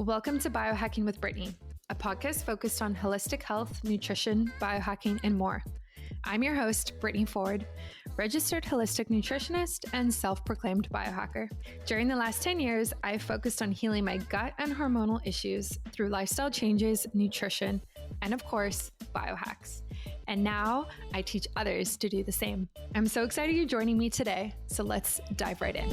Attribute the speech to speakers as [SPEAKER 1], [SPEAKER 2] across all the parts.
[SPEAKER 1] Welcome to Biohacking with Brittany, a podcast focused on holistic health, nutrition, biohacking, and more. I'm your host, Brittany Ford, registered holistic nutritionist and self-proclaimed biohacker. During the last 10 years, I've focused on healing my gut and hormonal issues through lifestyle changes, nutrition, and of course, biohacks. And now I teach others to do the same. I'm so excited you're joining me today, so let's dive right in.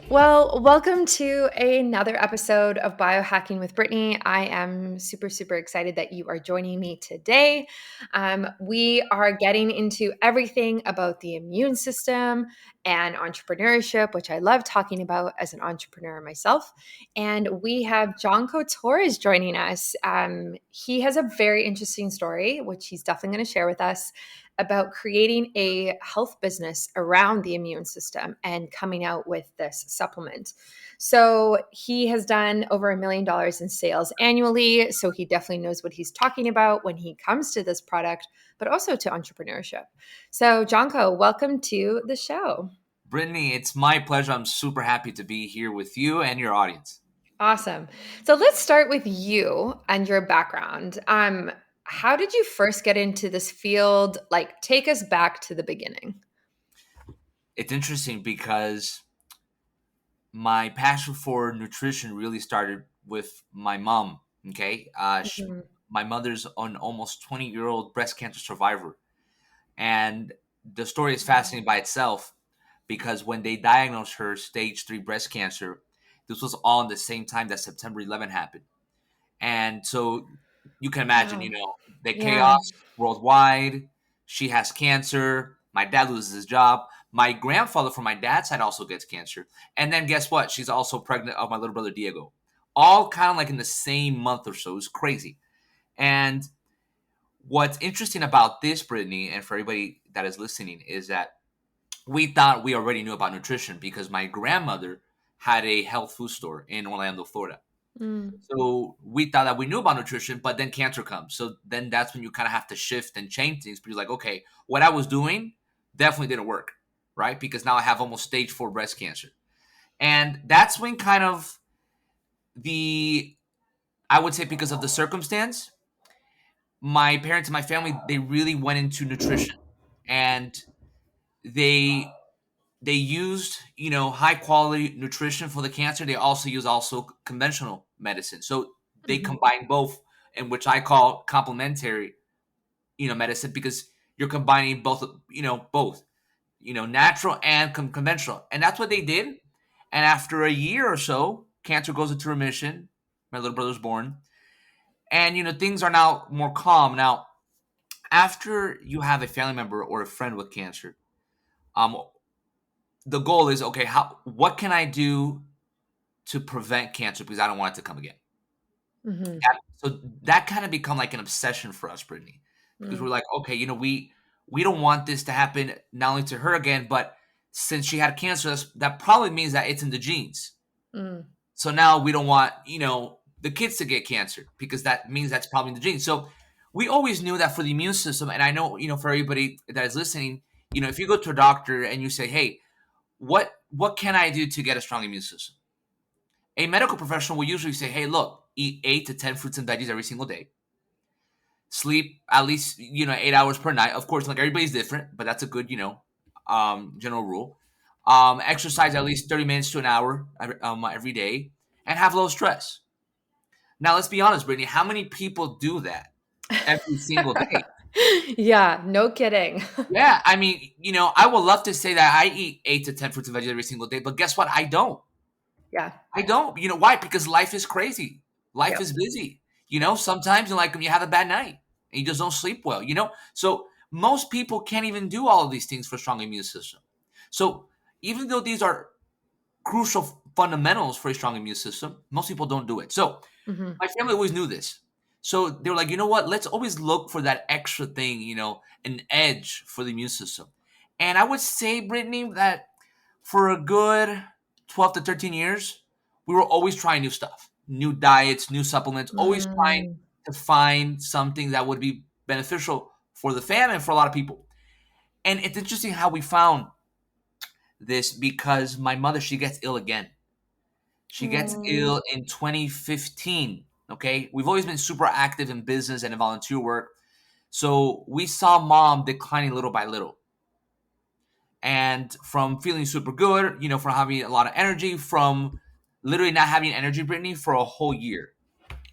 [SPEAKER 1] Well, welcome to another episode of Biohacking with Brittany. I am super excited that you are joining me today. We are getting into everything about the immune system and entrepreneurship, which I love talking about as an entrepreneur myself. And we have Gian Carlo Torres joining us. He has a very interesting story, which he's definitely going to share with us, about creating a health business around the immune system and coming out with this supplement. So he has done over $1 million in sales annually. So he definitely knows what he's talking about when he comes to this product, but also to entrepreneurship. So Gian Carlo, welcome to the show.
[SPEAKER 2] Brittany, it's my pleasure. I'm super happy to be here with you and your audience.
[SPEAKER 1] Awesome. So let's start with you and your background. How did you first get into this field? Like, take us back to the beginning.
[SPEAKER 2] It's interesting because my passion for nutrition really started with my mom. Okay. My mother's an almost 20-year-old breast cancer survivor. And the story is fascinating by itself because when they diagnosed her stage 3 breast cancer, this was all in the same time that September 11 happened. And so you can imagine, the chaos worldwide. She has cancer. My dad loses his job. My grandfather from my dad's side also gets cancer. And then guess what? She's also pregnant of my little brother, Diego. All kind of like in the same month or so. It was crazy. And what's interesting about this, Brittany, and for everybody that is listening, is that we thought we already knew about nutrition because my grandmother had a health food store in Orlando, Florida. So we thought that we knew about nutrition, but then cancer comes. So then that's when you kind of have to shift and change things. But you're like, okay, what I was doing definitely didn't work, right? Because now I have almost stage 4 breast cancer. And that's when kind of I would say because of the circumstance, my parents and my family, they really went into nutrition. And they used, high quality nutrition for the cancer. They also use conventional medicine. So they combine both, in which I call complementary, medicine, because you're combining both, natural and conventional. And that's what they did. And after a year or so, cancer goes into remission. My little brother's born. And, things are now more calm. Now, after you have a family member or a friend with cancer, the goal is, okay, what can I do to prevent cancer because I don't want it to come again? So that kind of become like an obsession for us, Brittany, because we're like, okay, we don't want this to happen not only to her again, but since she had cancer, that probably means that it's in the genes. So now we don't want, the kids to get cancer because that means that's probably in the genes. So we always knew that for the immune system, and I know, for everybody that is listening, if you go to a doctor and you say, hey, what can I do to get a strong immune system? A medical professional will usually say, hey, look, eat 8 to 10 fruits and veggies every single day. Sleep at least, 8 hours per night. Of course, like everybody's different, but that's a good, general rule. Exercise at least 30 minutes to an hour every day and have low stress. Now, let's be honest, Brittany, how many people do that every single day?
[SPEAKER 1] Yeah, no kidding.
[SPEAKER 2] Yeah, I mean, I would love to say that I eat 8 to 10 fruits and veggies every single day, but guess what? I don't.
[SPEAKER 1] Yeah.
[SPEAKER 2] I don't. You know why? Because life is crazy. Life is busy. Sometimes when you have a bad night and you just don't sleep well, So most people can't even do all of these things for a strong immune system. So even though these are crucial fundamentals for a strong immune system, most people don't do it. So my family always knew this. So they were like, you know what? Let's always look for that extra thing, an edge for the immune system. And I would say, Brittany, that for a good 12 to 13 years, we were always trying new stuff, new diets, new supplements, always trying to find something that would be beneficial for the family and for a lot of people. And it's interesting how we found this because my mother, she gets ill again. She gets
[SPEAKER 1] Mm,
[SPEAKER 2] ill in 2015. Okay. We've always been super active in business and in volunteer work. So we saw mom declining little by little. And from feeling super good, from having a lot of energy, from literally not having energy, Brittany, for a whole year.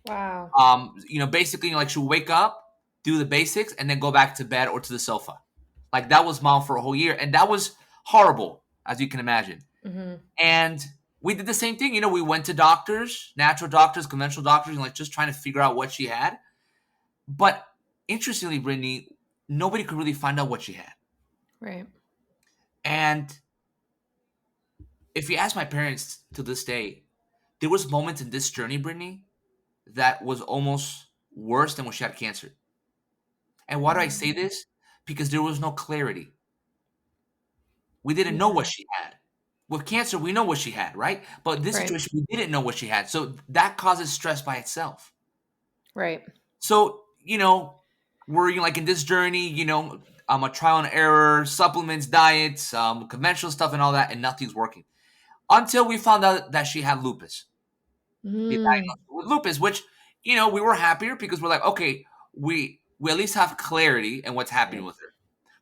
[SPEAKER 1] wow.
[SPEAKER 2] Basically, like she'll wake up, do the basics, and then go back to bed or to the sofa. Like that was mom for a whole year. And that was horrible, as you can imagine.
[SPEAKER 1] Hmm.
[SPEAKER 2] And we did the same thing. We went to doctors, natural doctors, conventional doctors, and like just trying to figure out what she had. But interestingly, Brittany, nobody could really find out what she had.
[SPEAKER 1] Right.
[SPEAKER 2] And if you ask my parents to this day, there was moments in this journey, Brittany, that was almost worse than when she had cancer. And why do I say
[SPEAKER 1] Mm,
[SPEAKER 2] this? Because there was no clarity. We didn't know
[SPEAKER 1] yeah.
[SPEAKER 2] what she had. With cancer, we know what she had, right? But in this
[SPEAKER 1] Right.
[SPEAKER 2] situation, we didn't know what she had. So that causes stress by itself.
[SPEAKER 1] Right.
[SPEAKER 2] So, we're like in this journey, I'm a trial and error, supplements, diets, conventional stuff and all that, and nothing's working. Until we found out that she had lupus. Be
[SPEAKER 1] Mm,
[SPEAKER 2] diagnosed with lupus, which, we were happier because we're like, okay, we at least have clarity in what's happening
[SPEAKER 1] right.
[SPEAKER 2] with her.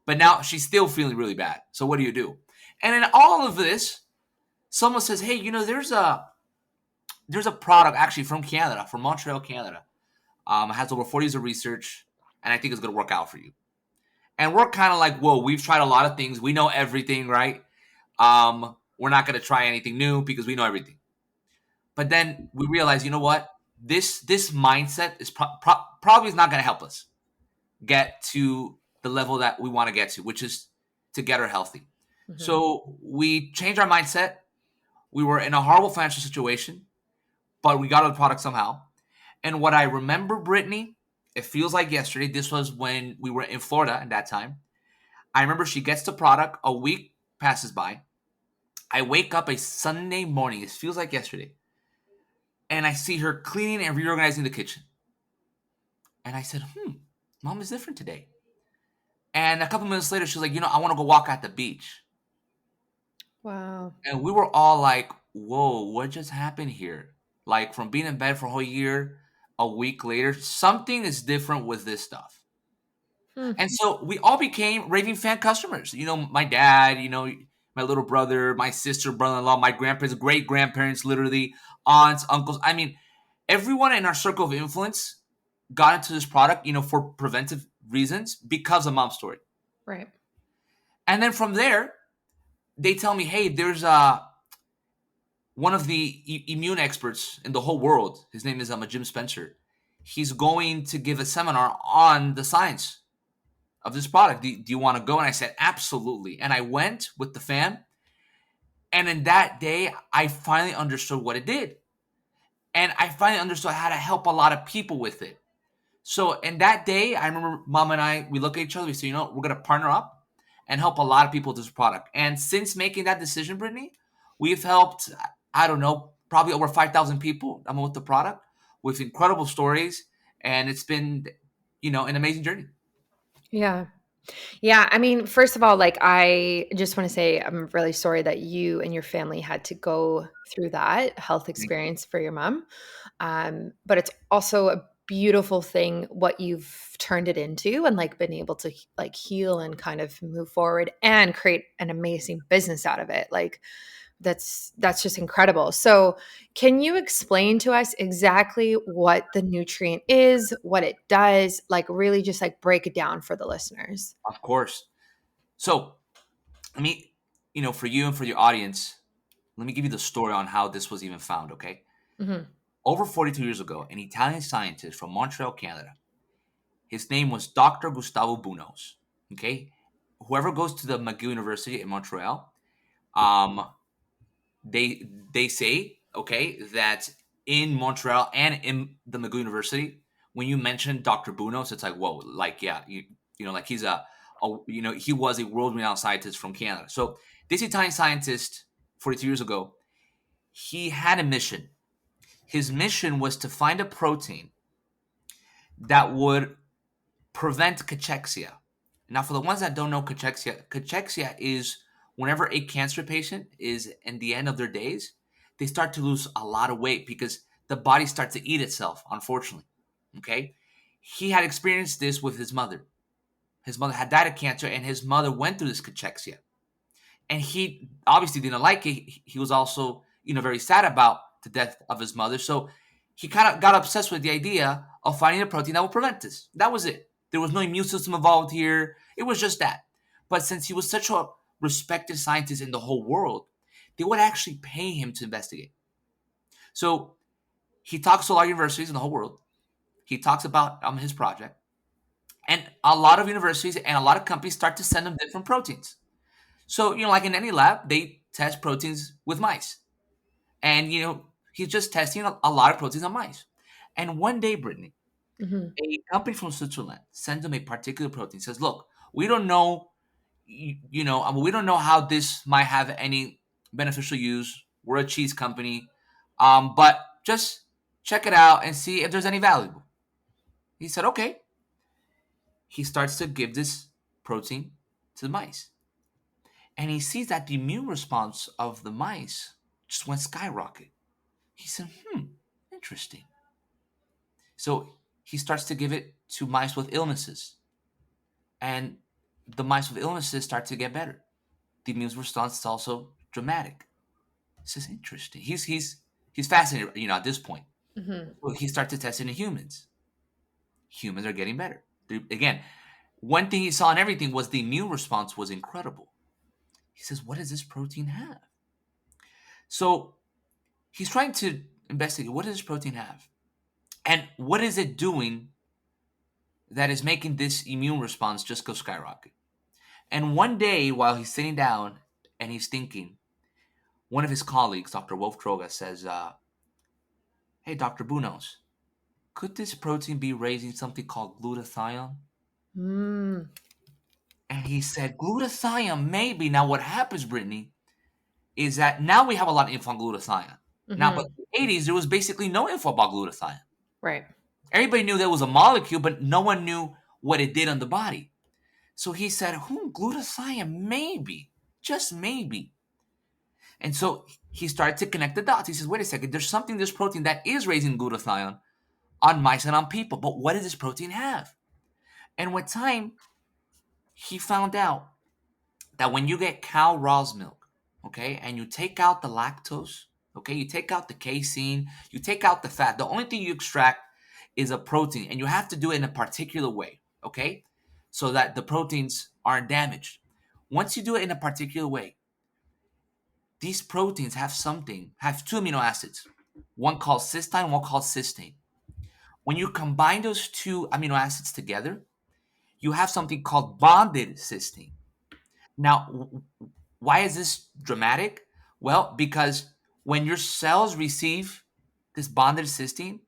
[SPEAKER 2] But now she's still feeling really bad. So what do you do? And in all of this, someone says, hey, there's a product actually from Canada, from Montreal, Canada. It has over 40 years of research, and I think it's gonna work out for you. And we're kind of like, whoa, we've tried a lot of things. We know everything, right? We're not gonna try anything new because we know everything. But then we realize, you know what? This mindset is probably is not gonna help us get to the level that we want to get to, which is to get her healthy.
[SPEAKER 1] Hmm.
[SPEAKER 2] So we changed our mindset. We were in a horrible financial situation, but we got the product somehow. And what I remember, Brittany, it feels like yesterday. This was when we were in Florida at that time. I remember she gets the product, a week passes by. I wake up a Sunday morning, it feels like yesterday, and I see her cleaning and reorganizing the kitchen. And I said, mom is different today. And a couple minutes later, she's like, I want to go walk at the beach.
[SPEAKER 1] Wow.
[SPEAKER 2] And we were all like, whoa, what just happened here? Like from being in bed for a whole year, a week later, something is different with this stuff.
[SPEAKER 1] Hmm.
[SPEAKER 2] And so we all became raving fan customers. My dad, my little brother, my sister, brother in law, my grandparents, great grandparents, literally, aunts, uncles. I mean, everyone in our circle of influence got into this product, for preventive reasons because of mom's story.
[SPEAKER 1] Right.
[SPEAKER 2] And then from there, they tell me, hey, there's one of the immune experts in the whole world. His name is Jim Spencer. He's going to give a seminar on the science of this product. Do you want to go? And I said, absolutely. And I went with the fam. And in that day, I finally understood what it did. And I finally understood how to help a lot of people with it. So in that day, I remember mom and I, we look at each other, we say, we're going to partner up and help a lot of people with this product. And since making that decision, Brittany, we've helped, I don't know, probably over 5,000 people with the product with incredible stories. And it's been, an amazing journey.
[SPEAKER 1] Yeah. Yeah, I mean, first of all, like, I just want to say I'm really sorry that you and your family had to go through that health
[SPEAKER 2] Thank you.
[SPEAKER 1] experience for your mom. But it's also a beautiful thing what you've turned it into and like been able to like heal and kind of move forward and create an amazing business out of it. Like that's just incredible. So, can you explain to us exactly what the nutrient is, what it does, like really just like break it down for the listeners?
[SPEAKER 2] Of course. So, let me, for you and for your audience, let me give you the story on how this was even found, okay?
[SPEAKER 1] Mhm.
[SPEAKER 2] Over 42 years ago, an Italian scientist from Montreal, Canada, his name was Dr. Gustavo Bunos. Okay, whoever goes to the McGill University in Montreal, um, they say that in Montreal and in the McGill University, when you mention Dr. Bunos, it's like whoa, like yeah, like he's he was a world renowned scientist from Canada. So this Italian scientist, 42 years ago, he had a mission. His mission was to find a protein that would prevent cachexia. Now, for the ones that don't know cachexia is whenever a cancer patient is in the end of their days, they start to lose a lot of weight because the body starts to eat itself, unfortunately. Okay? He had experienced this with his mother. His mother had died of cancer, and his mother went through this cachexia. And he obviously didn't like it. He was also, very sad about the death of his mother. So he kind of got obsessed with the idea of finding a protein that would prevent this. That was it. There was no immune system involved here. It was just that. But since he was such a respected scientist in the whole world, they would actually pay him to investigate. So he talks to a lot of universities in the whole world. He talks about his project. And a lot of universities and a lot of companies start to send him different proteins. So, like in any lab, they test proteins with mice. And, he's just testing a lot of proteins on mice. And one day, Brittany,
[SPEAKER 1] Mhm.
[SPEAKER 2] a company from Switzerland sends them a particular protein, says, look, we don't know, we don't know how this might have any beneficial use. We're a cheese company. But just check it out and see if there's any value. He said, okay. He starts to give this protein to the mice. And he sees that the immune response of the mice just went skyrocket. He said, interesting. So he starts to give it to mice with illnesses. And the mice with illnesses start to get better. The immune response is also dramatic. This is interesting. He's fascinated, at this point.
[SPEAKER 1] Mhm.
[SPEAKER 2] So he starts to test it in humans. Humans are getting better. Again, one thing he saw in everything was the immune response was incredible. He says, what does this protein have? So he's trying to investigate, what does this protein have? And what is it doing that is making this immune response just go skyrocket? And one day, while he's sitting down and he's thinking, one of his colleagues, Dr. Wolf Droga, says, hey, Dr. Bunos, could this protein be raising something called glutathione?
[SPEAKER 1] Mm.
[SPEAKER 2] And he said, glutathione, maybe. Now, what happens, Brittany, is that now we have a lot of info on glutathione. Now, but
[SPEAKER 1] Mhm.
[SPEAKER 2] in the 80s, there was basically no info about glutathione.
[SPEAKER 1] Right.
[SPEAKER 2] Everybody knew there was a molecule, but no one knew what it did on the body. So he said, glutathione, maybe, just maybe. And so he started to connect the dots. He says, wait a second, there's something, this protein that is raising glutathione on mice and on people, but what does this protein have? And with time, he found out that when you get cow Ra's milk, okay, and you take out the lactose, okay, you take out the casein, you take out the fat, the only thing you extract is a protein, and you have to do it in a particular way, okay, so that the proteins aren't damaged. Once you do it in a particular way, these proteins have two amino acids, one called cysteine, one called cysteine. When you combine those two amino acids together, you have something called bonded cysteine. Now, why is this dramatic? Well, because when your cells receive this bonded cysteine,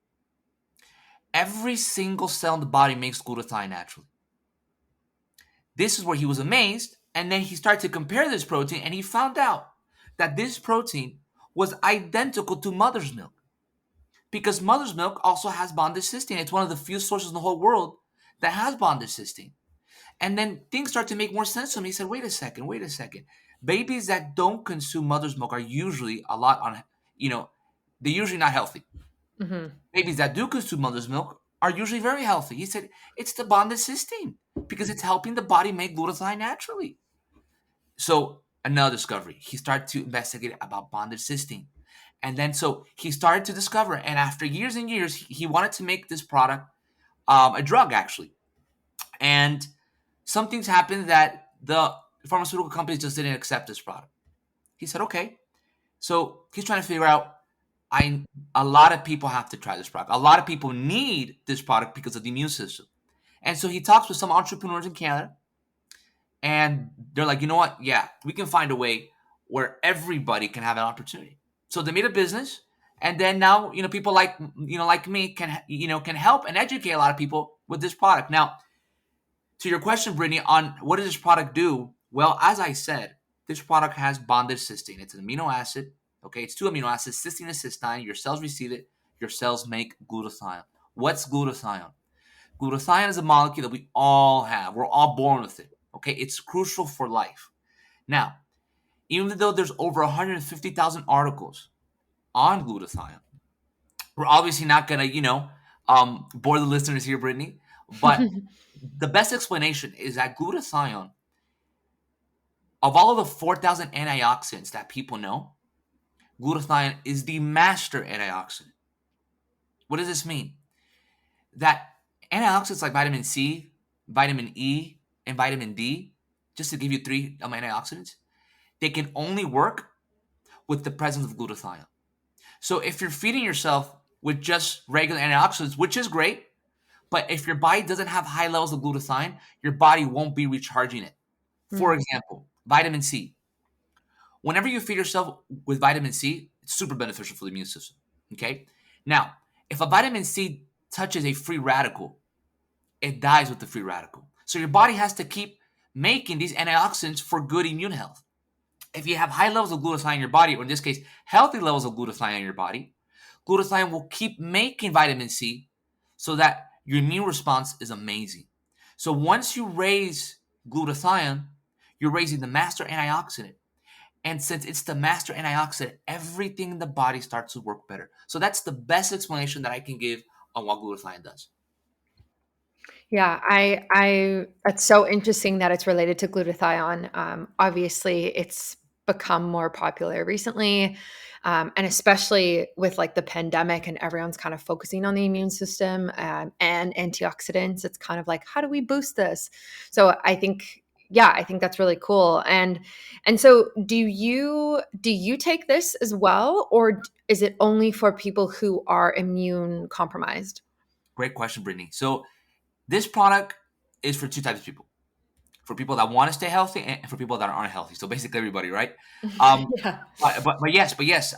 [SPEAKER 2] every single cell in the body makes glutathione naturally. This is where he was amazed, and then he started to compare this protein, and he found out that this protein was identical to mother's milk. Because mother's milk also has bonded cysteine. It's one of the few sources in the whole world that has bonded cysteine. And then things start to make more sense to him. He said, wait a second, wait a second. Babies that don't consume mother's milk are usually a lot on, they're usually not healthy.
[SPEAKER 1] Mhm.
[SPEAKER 2] Babies that do consume mother's milk are usually very healthy. He said, it's the bonded cysteine because it's helping the body make glutathione naturally. So another discovery. He started to investigate about bonded cysteine. And then so he started to discover, and after years and years, he wanted to make this product a drug actually. And some things happened that the pharmaceutical companies just didn't accept this product. He said, okay. So he's trying to figure out, a lot of people have to try this product. A lot of people need this product because of the immune system. And so he talks with some entrepreneurs in Canada, and they're like, you know what? Yeah, we can find a way where everybody can have an opportunity. So they made a business, and then now people like me can help and educate a lot of people with this product. Now, to your question, Brittany, on what does this product do? Well, as I said, this product has bonded cysteine. It's an amino acid. Okay, it's two amino acids, cysteine and cysteine. Your cells receive it. Your cells make glutathione. What's glutathione? Glutathione is a molecule that we all have. We're all born with it. Okay, it's crucial for life. Now, even though there's over 150,000 articles on glutathione. We're obviously not gonna, bore the listeners here, Brittany, but the best explanation is that glutathione, of all of the 4,000 antioxidants that people know, glutathione is the master antioxidant. What does this mean? That antioxidants like vitamin C, vitamin E, and vitamin D, just to give you three antioxidants, they can only work with the presence of glutathione. So if you're feeding yourself with just regular antioxidants, which is great, but if your body doesn't have high levels of glutathione, your body won't be recharging it. For
[SPEAKER 1] Mm.
[SPEAKER 2] example, vitamin C. Whenever you feed yourself with vitamin C, it's super beneficial for the immune system. Okay? Now, if a vitamin C touches a free radical, it dies with the free radical. So your body has to keep making these antioxidants for good immune health. If you have high levels of glutathione in your body, or in this case, healthy levels of glutathione in your body, glutathione will keep making vitamin C so that your immune response is amazing. So once you raise glutathione, you're raising the master antioxidant. And since it's the master antioxidant, everything in the body starts to work better. So that's the best explanation that I can give on what glutathione does.
[SPEAKER 1] Yeah, that's so interesting that it's related to glutathione. Obviously, it's become more popular recently, and especially with like the pandemic and everyone's kind of focusing on the immune system and antioxidants. It's kind of like, how do we boost this? So I think, yeah, I think that's really cool. And so, do you take this as well, or is it only for people who are immune compromised?
[SPEAKER 2] Great question, Brittany. So this product is for two types of people: for people that want to stay healthy and for people that aren't healthy. So basically, everybody, right? Um,
[SPEAKER 1] Yeah.
[SPEAKER 2] but yes,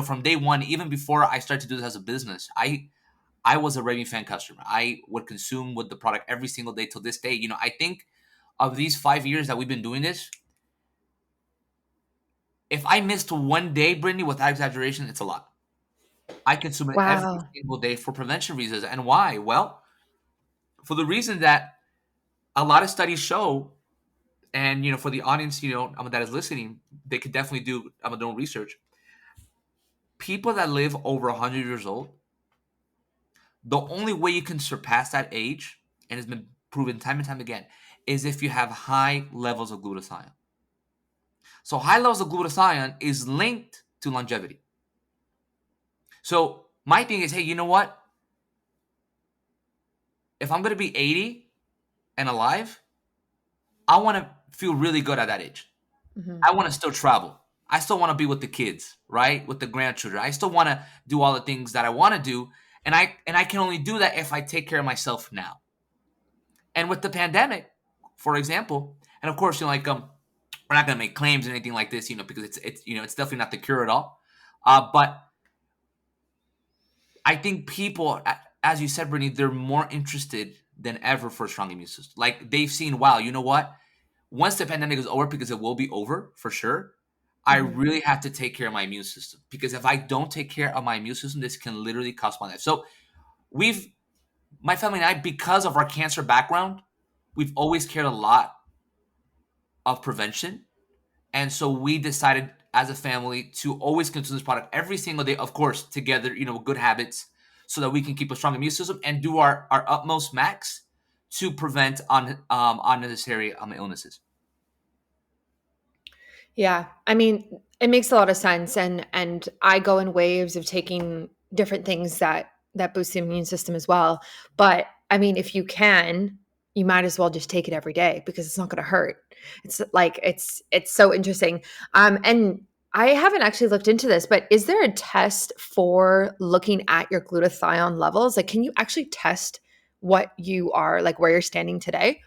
[SPEAKER 2] from day one, even before I started to do this as a business, I was a raving fan customer. I would consume with the product every single day till this day. I think of these 5 years that we've been doing this, if I missed one day, Brittany, without exaggeration, it's a lot. I consume it every
[SPEAKER 1] Wow.
[SPEAKER 2] single day for prevention reasons. And why? Well, for the reason that a lot of studies show, and for the audience, that is listening, they could definitely do their own research. People that live over 100 years old, the only way you can surpass that age, and it's been proven time and time again, is if you have high levels of glutathione. So high levels of glutathione is linked to longevity. So my thing is, hey, you know what? If I'm going to be 80 and alive, I want to feel really good at that age.
[SPEAKER 1] Mhm.
[SPEAKER 2] I want to still travel. I still want to be with the kids, right? With the grandchildren. I still want to do all the things that I want to do, and I can only do that if I take care of myself now. And with the pandemic, for example, and of course, we're not going to make claims or anything like this, because it's definitely not the cure at all. But I think people, as you said, Brittany, they're more interested than ever for a strong immune system. Like they've seen, wow, you know what? Once the pandemic is over, because it will be over for sure, I
[SPEAKER 1] Mhm.
[SPEAKER 2] really have to take care of my immune system. Because if I don't take care of my immune system, this can literally cost my life. So we've, my family and I, because of our cancer background, we've always cared a lot of prevention. And so we decided as a family to always consume this product every single day, of course, together, good habits, so that we can keep a strong immune system and do our utmost max to prevent unnecessary illnesses.
[SPEAKER 1] Yeah. I mean, it makes a lot of sense, and I go in waves of taking different things that boost the immune system as well. But I mean, if you can, you might as well just take it every day because it's not going to hurt. It's like it's so interesting. And I haven't actually looked into this, but is there a test for looking at your glutathione levels? Like, can you actually test what you are like where you're standing today?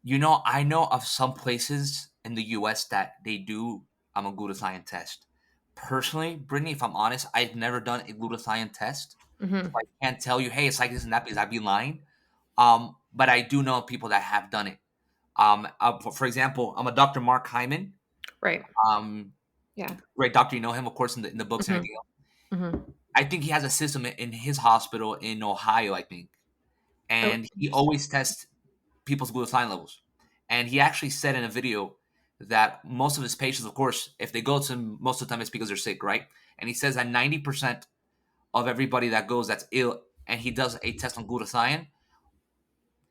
[SPEAKER 2] I know of some places in the US that they do a glutathione test. Personally, Brittany, if I'm honest, I've never done a glutathione test. So
[SPEAKER 1] Hmm.
[SPEAKER 2] I can't tell you, hey, it's like this and that, because I'd be lying. But I do know people that have done it. For example, I'm a Dr. Mark Hyman.
[SPEAKER 1] Right.
[SPEAKER 2] Um,
[SPEAKER 1] Yeah.
[SPEAKER 2] great doctor, you know him, of course, in the books and
[SPEAKER 1] Hmm.
[SPEAKER 2] everything else.
[SPEAKER 1] Hmm.
[SPEAKER 2] I think he has a system in his hospital in Ohio, I think,
[SPEAKER 1] Oh,
[SPEAKER 2] and he
[SPEAKER 1] interesting.
[SPEAKER 2] always tests people's glutathione levels. And he actually said in a video that most of his patients, of course, if they go to him, most of the time it's because they're sick, right? And he says that 90% of everybody that goes that's ill and he does a test on glutathione,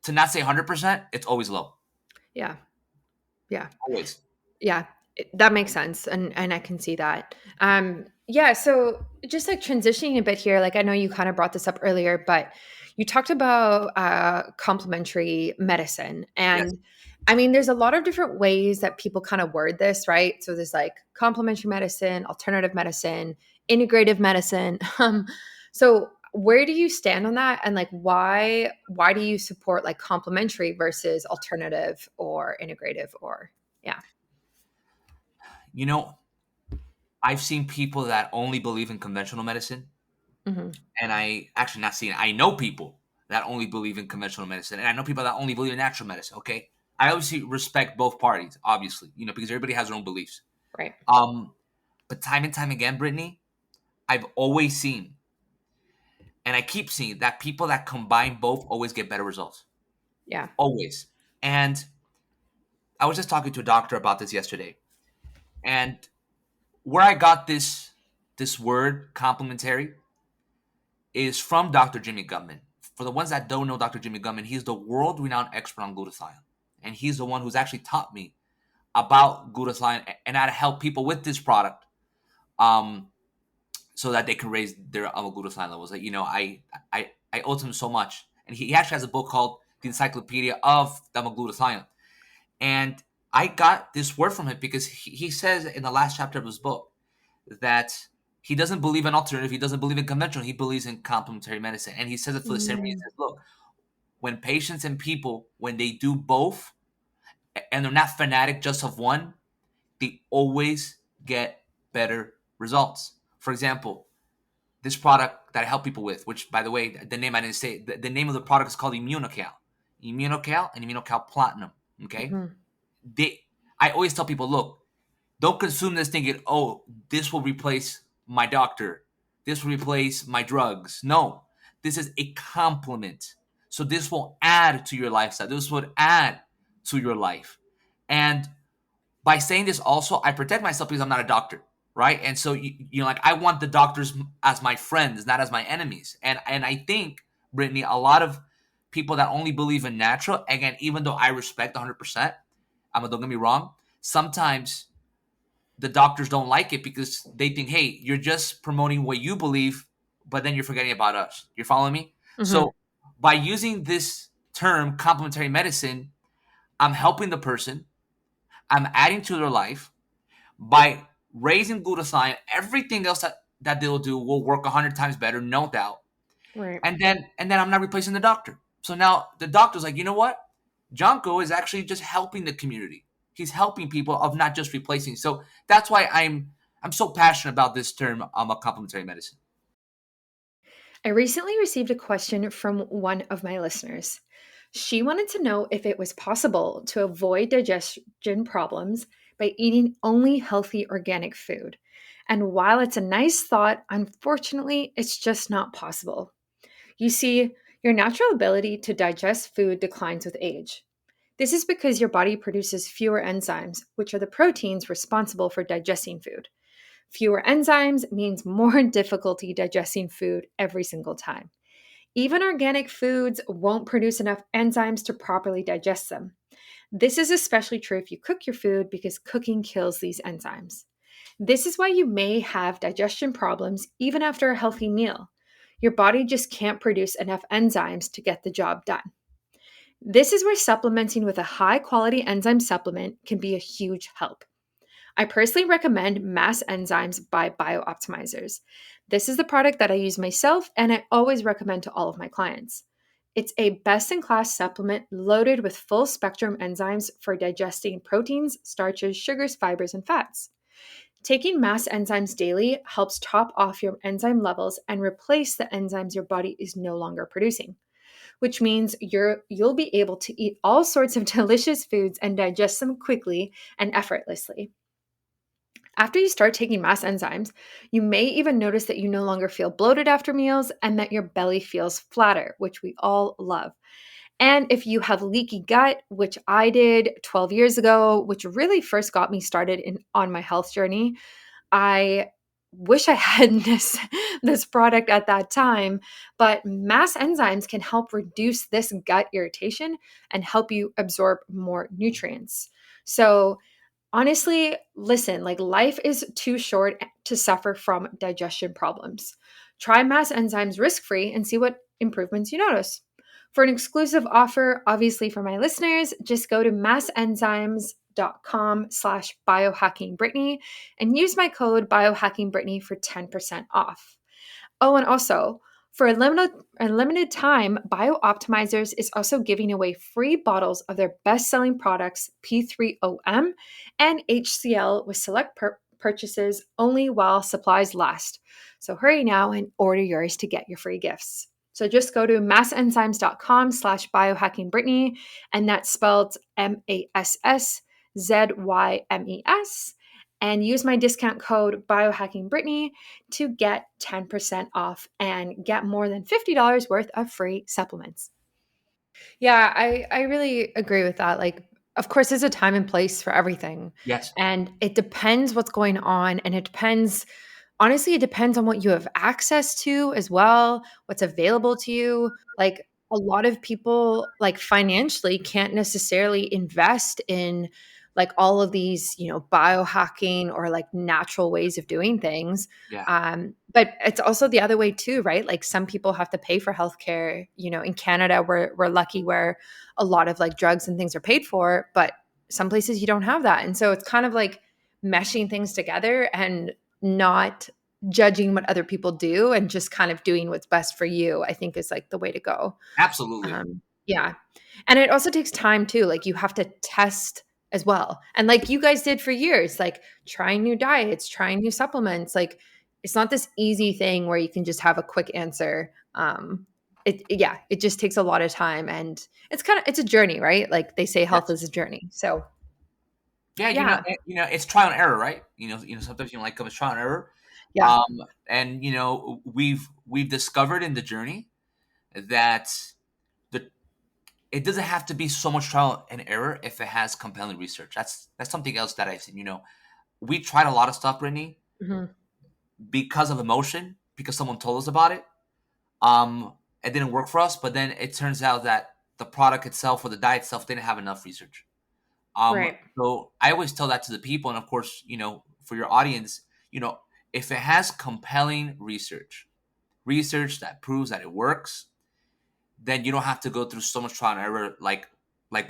[SPEAKER 2] to not say 100%, it's always low.
[SPEAKER 1] Yeah. Yeah.
[SPEAKER 2] Always.
[SPEAKER 1] Yeah, that makes sense, and I can see that. Yeah, so just like transitioning a bit here, like I know you kind of brought this up earlier, but you talked about complementary medicine,
[SPEAKER 2] Yes.
[SPEAKER 1] and I mean, there's a lot of different ways that people kind of word this, right? So there's like complementary medicine, alternative medicine, integrative medicine. So where do you stand on that, and like why do you support like complementary versus alternative or integrative or yeah?
[SPEAKER 2] You know, I've seen people that only believe in conventional medicine,
[SPEAKER 1] Mhm.
[SPEAKER 2] and I actually not seen. I know people that only believe in conventional medicine, and I know people that only believe in natural medicine. Okay, I obviously respect both parties, obviously, because everybody has their own beliefs.
[SPEAKER 1] Right.
[SPEAKER 2] Um, but time and time again, Brittany, I've always seen, and I keep seeing that people that combine both always get better results.
[SPEAKER 1] Yeah.
[SPEAKER 2] Always. And I was just talking to a doctor about this yesterday, and where I got this word complementary is from Dr. Jimmy Gutman. For the ones that don't know Dr. Jimmy Gutman, he's the world renowned expert on glutathione. And he's the one who's actually taught me about glutathione and how to help people with this product um, so that they can raise their glutathione levels. Like, I owe him so much. And he actually has a book called The Encyclopedia of Glutathione. And I got this word from him because he says in the last chapter of his book that he doesn't believe in alternative, he doesn't believe in conventional, he believes in complementary medicine. And he says it for the same reason. He
[SPEAKER 1] Mm,
[SPEAKER 2] says, look, when patients and people, when they do both and they're not fanatic just of one, they always get better results. For example, this product that I help people with, which by the way, the name I didn't say, the name of the product is called Immunocal. Immunocal and Immunocal Platinum. Okay.
[SPEAKER 1] mhm.
[SPEAKER 2] They I always tell people, look, don't consume this thinking, oh, this will replace my doctor. This will replace my drugs. No, this is a complement. So this will add to your lifestyle. This would add to your life. And by saying this also, I protect myself because I'm not a doctor, right? And so, like I want the doctors as my friends, not as my enemies. And I think, Brittany, a lot of people that only believe in natural, again, even though I respect 100%, don't get me wrong, sometimes the doctors don't like it because they think, hey, you're just promoting what you believe, but then you're forgetting about us. You're following me?
[SPEAKER 1] Mhm.
[SPEAKER 2] So by using this term, complementary medicine, I'm helping the person, I'm adding to their life by raising glutathione. Everything else that they'll do will work 100 times better, no doubt.
[SPEAKER 1] Right.
[SPEAKER 2] And then I'm not replacing the doctor. So now the doctor's like, you know what? Jonko is actually just helping the community. He's helping people of not just replacing. So that's why I'm so passionate about this term a complementary medicine.
[SPEAKER 1] I recently received a question from one of my listeners. She wanted to know if it was possible to avoid digestion problems by eating only healthy organic food. And while it's a nice thought, unfortunately, it's just not possible. You see, your natural ability to digest food declines with age. This is because your body produces fewer enzymes, which are the proteins responsible for digesting food. Fewer enzymes means more difficulty digesting food every single time. Even organic foods won't produce enough enzymes to properly digest them. This is especially true if you cook your food because cooking kills these enzymes. This is why you may have digestion problems even after a healthy meal. Your body just can't produce enough enzymes to get the job done. This is where supplementing with a high quality enzyme supplement can be a huge help. I personally recommend Mass Enzymes by BioOptimizers. This is the product that I use myself and I always recommend to all of my clients. It's a best in class supplement loaded with full spectrum enzymes for digesting proteins, starches, sugars, fibers, and fats. Taking Mass Enzymes daily helps top off your enzyme levels and replace the enzymes your body is no longer producing, which means you'll be able to eat all sorts of delicious foods and digest them quickly and effortlessly. After you start taking Mass Enzymes, you may even notice that you no longer feel bloated after meals and that your belly feels flatter, which we all love. And if you have leaky gut, which I did 12 years ago, which really first got me started on my health journey, I wish I had this product at that time, but mass enzymes can help reduce this gut irritation and help you absorb more nutrients. So, honestly, listen, like life is too short to suffer from digestion problems. Try mass enzymes risk-free and see what improvements you notice. For an exclusive offer, obviously for my listeners, just go to massenzymes.com/biohackingbrittany and use my code biohackingbrittany for 10% off. Oh, and also, for a limited time, BioOptimizers is also giving away free bottles of their best-selling products, P3OM and HCl, with select purchases only while supplies last. So hurry now and order yours to get your free gifts. So just go to massenzymes.com/biohackingbrittany, and that's spelled MASSZYMES, and use my discount code biohackingbrittany to get 10% off and get more than $50 worth of free supplements. Yeah, I really agree with that. Like, of course, there's a time and place for everything.
[SPEAKER 2] Yes.
[SPEAKER 1] And it depends what's going on. And it depends, honestly, it depends on what you have access to as well, what's available to you. Like, a lot of people, like, financially can't necessarily invest in like all of these, biohacking or like natural ways of doing things.
[SPEAKER 2] Yeah.
[SPEAKER 1] But it's also the other way too, right? Like some people have to pay for healthcare. In Canada, we're lucky where a lot of like drugs and things are paid for, but some places you don't have that. And so it's kind of like meshing things together and not judging what other people do and just kind of doing what's best for you, I think is like the way to go.
[SPEAKER 2] Absolutely.
[SPEAKER 1] Yeah. And it also takes time too. Like you have to test as well. And like you guys did for years, like trying new diets, trying new supplements. Like it's not this easy thing where you can just have a quick answer. Yeah, it just takes a lot of time, and it's a journey, right? Like they say health
[SPEAKER 2] Yes.
[SPEAKER 1] is a journey. So
[SPEAKER 2] Yeah,
[SPEAKER 1] yeah.
[SPEAKER 2] it's trial and error, right? Sometimes like it's trial and error.
[SPEAKER 1] Yeah.
[SPEAKER 2] Um, and we've discovered in the journey that the it doesn't have to be so much trial and error if it has compelling research. That's something else that I've seen. We tried a lot of stuff, Brittany,
[SPEAKER 1] Mhm.
[SPEAKER 2] because of emotion, because someone told us about it. It didn't work for us, but then it turns out that the product itself or the diet itself didn't have enough research.
[SPEAKER 1] Right.
[SPEAKER 2] So I always tell that to the people, and of course, for your audience, if it has compelling research that proves that it works, then you don't have to go through so much trial and error like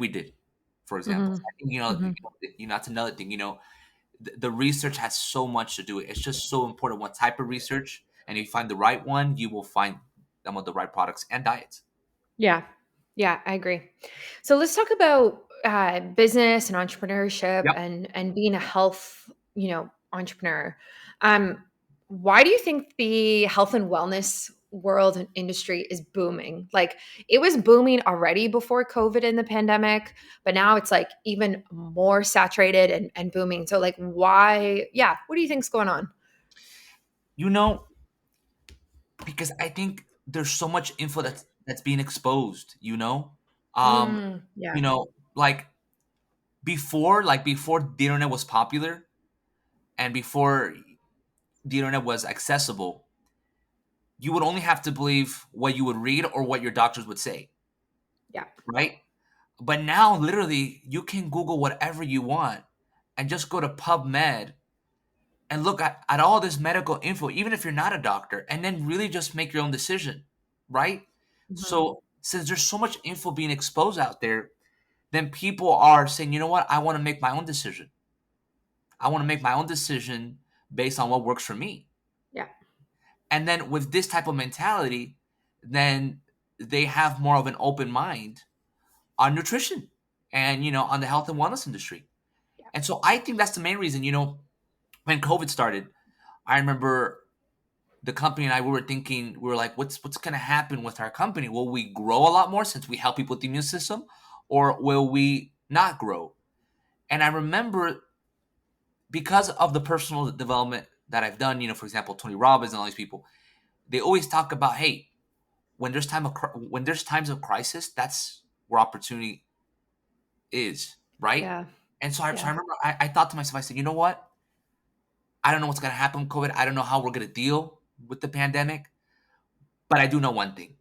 [SPEAKER 2] we did, for example.
[SPEAKER 1] Mhm.
[SPEAKER 2] I think
[SPEAKER 1] Mhm.
[SPEAKER 2] that's another thing. The research has so much to do. It's just so important what type of research, and if you find the right one, you will find some of the right products and diets.
[SPEAKER 1] Yeah. Yeah, I agree. So let's talk about business and entrepreneurship
[SPEAKER 2] Yep.
[SPEAKER 1] and being a health, entrepreneur. Um, why do you think the health and wellness world and industry is booming? Like it was booming already before COVID and the pandemic, but now it's like even more saturated and booming. So like why, yeah, what do you think's going on?
[SPEAKER 2] You know, because I think there's so much info that's being exposed. Um,
[SPEAKER 1] Yeah.
[SPEAKER 2] you know, like before the internet was popular and before the internet was accessible, you would only have to believe what you would read or what your doctors would say,
[SPEAKER 1] Yeah.
[SPEAKER 2] right? But now, literally, you can Google whatever you want and just go to PubMed and look at all this medical info, even if you're not a doctor, and then really just make your own decision, right?
[SPEAKER 1] Mhm.
[SPEAKER 2] So, since there's so much info being exposed out there, then people are saying, you know what, I want to make my own decision. I want to make my own decision based on what works for me.
[SPEAKER 1] Yeah.
[SPEAKER 2] And then with this type of mentality, then they have more of an open mind on nutrition and on the health and wellness industry.
[SPEAKER 1] Yeah.
[SPEAKER 2] And so I think that's the main reason, when COVID started, I remember the company and I, we were thinking, we were like, what's going to happen with our company? Will we grow a lot more since we help people with the immune system, or will we not grow? And I remember, because of the personal development that I've done, for example, Tony Robbins and all these people, they always talk about, hey, when there's times of crisis, where opportunity is, right?
[SPEAKER 1] Yeah.
[SPEAKER 2] And so I
[SPEAKER 1] Yeah.
[SPEAKER 2] remember I thought to myself, I said, you know what? I don't know what's going to happen with COVID. I don't know how we're going to deal with the pandemic, but I do know one thing.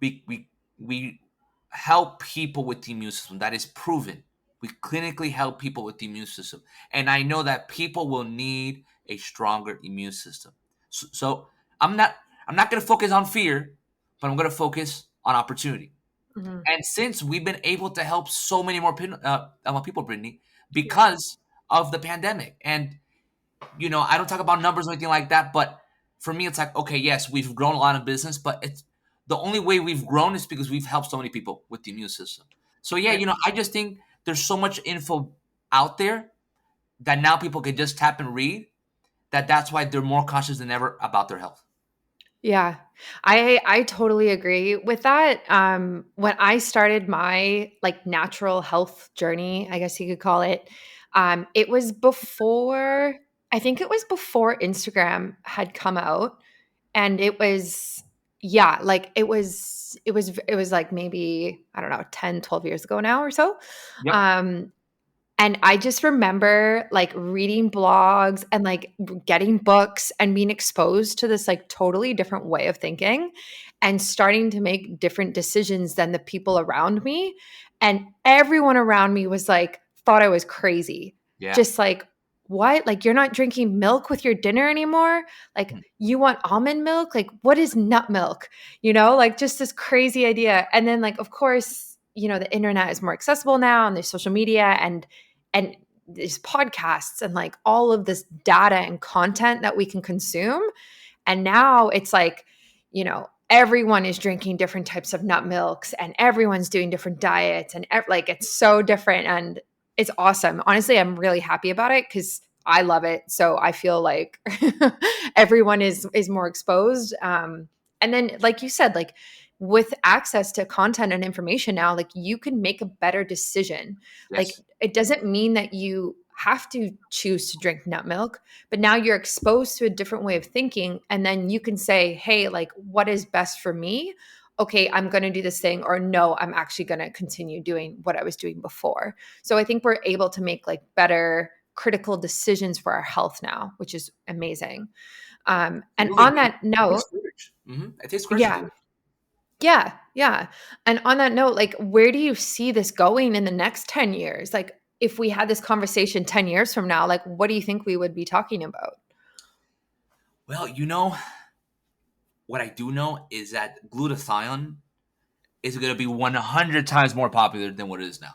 [SPEAKER 2] We help people with the immune system. That is proven. We clinically help people with the immune system. And I know that people will need a stronger immune system. So I'm not I'm not going to focus on fear, but I'm going to focus on opportunity.
[SPEAKER 1] Mhm.
[SPEAKER 2] And since we've been able to help so many more people, Brittany,
[SPEAKER 1] Yeah.
[SPEAKER 2] because of the pandemic, and I don't talk about numbers or anything like that, but for me, it's like, okay, yes, we've grown a lot of business, but it's the only way we've grown is because we've helped so many people with the immune system. So yeah,
[SPEAKER 1] Right.
[SPEAKER 2] I just think there's so much info out there that now people can just tap and read. That's why they're more conscious than ever about their health.
[SPEAKER 1] Yeah. I totally agree with that. When I started my like natural health journey, I guess you could call it, it was before I think it was before Instagram had come out. And it was yeah, like it was like maybe, I don't know, 10, 12 years ago now or so.
[SPEAKER 2] Yep.
[SPEAKER 1] Um, and I just remember like reading blogs and like getting books and being exposed to this like totally different way of thinking and starting to make different decisions than the people around me. And everyone around me was like, thought I was crazy.
[SPEAKER 2] Yeah.
[SPEAKER 1] Just like, what? Like, you're not drinking milk with your dinner anymore? Like,
[SPEAKER 2] Hmm.
[SPEAKER 1] you want almond milk? Like, what is nut milk? Like just this crazy idea. And then, like, of course, the internet is more accessible now and there's social media and these podcasts and like all of this data and content that we can consume. And now it's like, everyone is drinking different types of nut milks and everyone's doing different diets and like it's so different and it's awesome. Honestly, I'm really happy about it because I love it. So I feel like everyone is more exposed. And then, like you said, like with access to content and information now, like you can make a better decision. Like
[SPEAKER 2] Yes.
[SPEAKER 1] it doesn't mean that you have to choose to drink nut milk, but now you're exposed to a different way of thinking. And then you can say, hey, like, what is best for me? Okay, I'm going to do this thing, or no, I'm actually going to continue doing what I was doing before. So I think we're able to make like better critical decisions for our health now, which is amazing. And
[SPEAKER 2] Absolutely.
[SPEAKER 1] on that
[SPEAKER 2] It takes
[SPEAKER 1] note,
[SPEAKER 2] courage. It takes courage to do
[SPEAKER 1] yeah,
[SPEAKER 2] it.
[SPEAKER 1] yeah, yeah. And on that note, like, where do you see this going in the next 10 years? Like, if we had this conversation 10 years from now, like, what do you think we would be talking about?
[SPEAKER 2] Well, what I do know is that glutathione is going to be 100 times more popular than what it is now.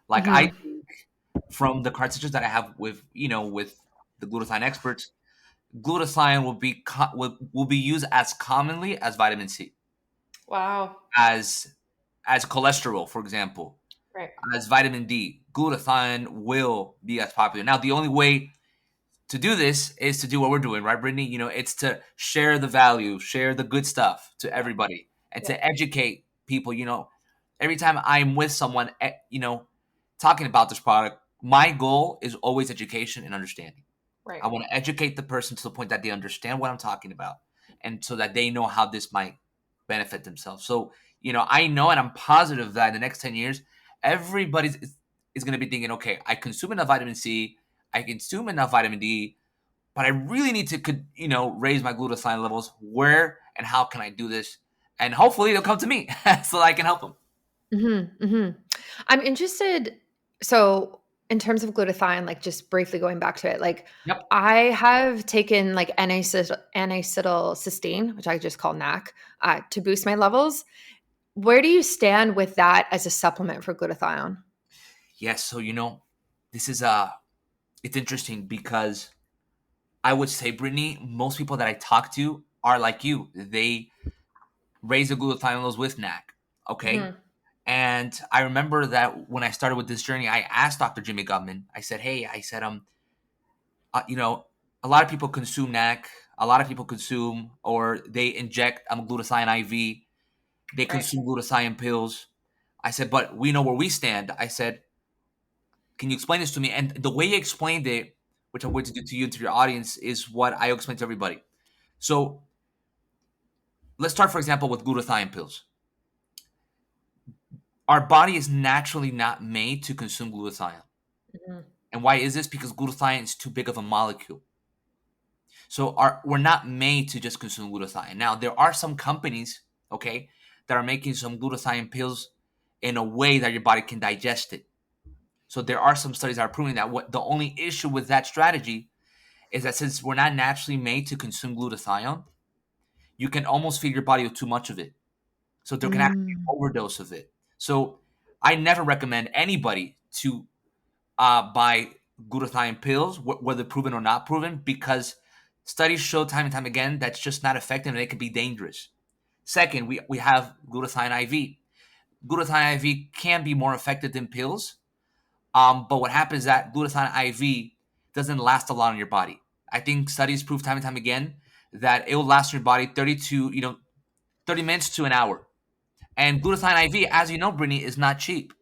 [SPEAKER 2] Like I
[SPEAKER 1] Hmm.
[SPEAKER 2] think from the cartridges that I have with the glutathione experts, glutathione will be used as commonly as vitamin C,
[SPEAKER 1] Wow.
[SPEAKER 2] as cholesterol, for example,
[SPEAKER 1] Right.
[SPEAKER 2] as vitamin D. Glutathione will be as popular. Now, the only way to do this is to do what we're doing, right, Brittany? It's to share the value, share the good stuff to
[SPEAKER 1] Yeah.
[SPEAKER 2] everybody, and
[SPEAKER 1] Yeah.
[SPEAKER 2] to educate people. Every time I'm with someone, talking about this product, my goal is always education and understanding.
[SPEAKER 1] Right.
[SPEAKER 2] I want to educate the person to the point that they understand what I'm talking about, and so that they know how this might benefit themselves. So, I know and I'm positive that in the next 10 years, everybody's going to be thinking, okay, I consume enough vitamin C, I consume enough vitamin D, but I really need to, raise my glutathione levels. Where and how can I do this? And hopefully they'll come to me so that I can help them.
[SPEAKER 1] I'm interested. So, in terms of glutathione, like just briefly going back to it, like
[SPEAKER 2] Yep.
[SPEAKER 1] I have taken like N-Acetyl-Cysteine, which I just call NAC, to boost my levels. Where do you stand with that as a supplement for glutathione?
[SPEAKER 2] Yes. So, this is it's interesting because I would say, Brittany, most people that I talk to are like you. They raise the glutathione levels with NAC. Okay.
[SPEAKER 1] Hmm.
[SPEAKER 2] And I remember that when I started with this journey, I asked Dr. Jimmy Gutman, I said, hey, you know, a lot of people consume NAC, a lot of people consume or they inject glutathione IV, they
[SPEAKER 1] Right.
[SPEAKER 2] consume glutathione pills. I said, but we know where we stand. I said, can you explain this to me? And the way he explained it, which I'm going to do to you and to your audience, is what I explain to everybody. So let's start, for example, with glutathione pills. Our body is naturally not made to consume glutathione.
[SPEAKER 1] Mhm.
[SPEAKER 2] And why is this? Because glutathione is too big of a molecule. So we're not made to just consume glutathione. Now, there are some companies, okay, that are making some glutathione pills in a way that your body can digest it. So there are some studies that are proving that what the only issue with that strategy is that since we're not naturally made to consume glutathione, you can almost feed your body with too much of it. So there can actually be
[SPEAKER 1] Mm.
[SPEAKER 2] an overdose of it. So I never recommend anybody to buy glutathione pills, whether proven or not proven, because studies show time and time again that's just not effective and it can be dangerous. Second, we have glutathione IV. Glutathione IV can be more effective than pills, but what happens is that glutathione IV doesn't last a lot in your body. I think studies prove time and time again that it will last in your body 30 minutes to an hour. And glutathione IV, as you know, Brittany, is not cheap.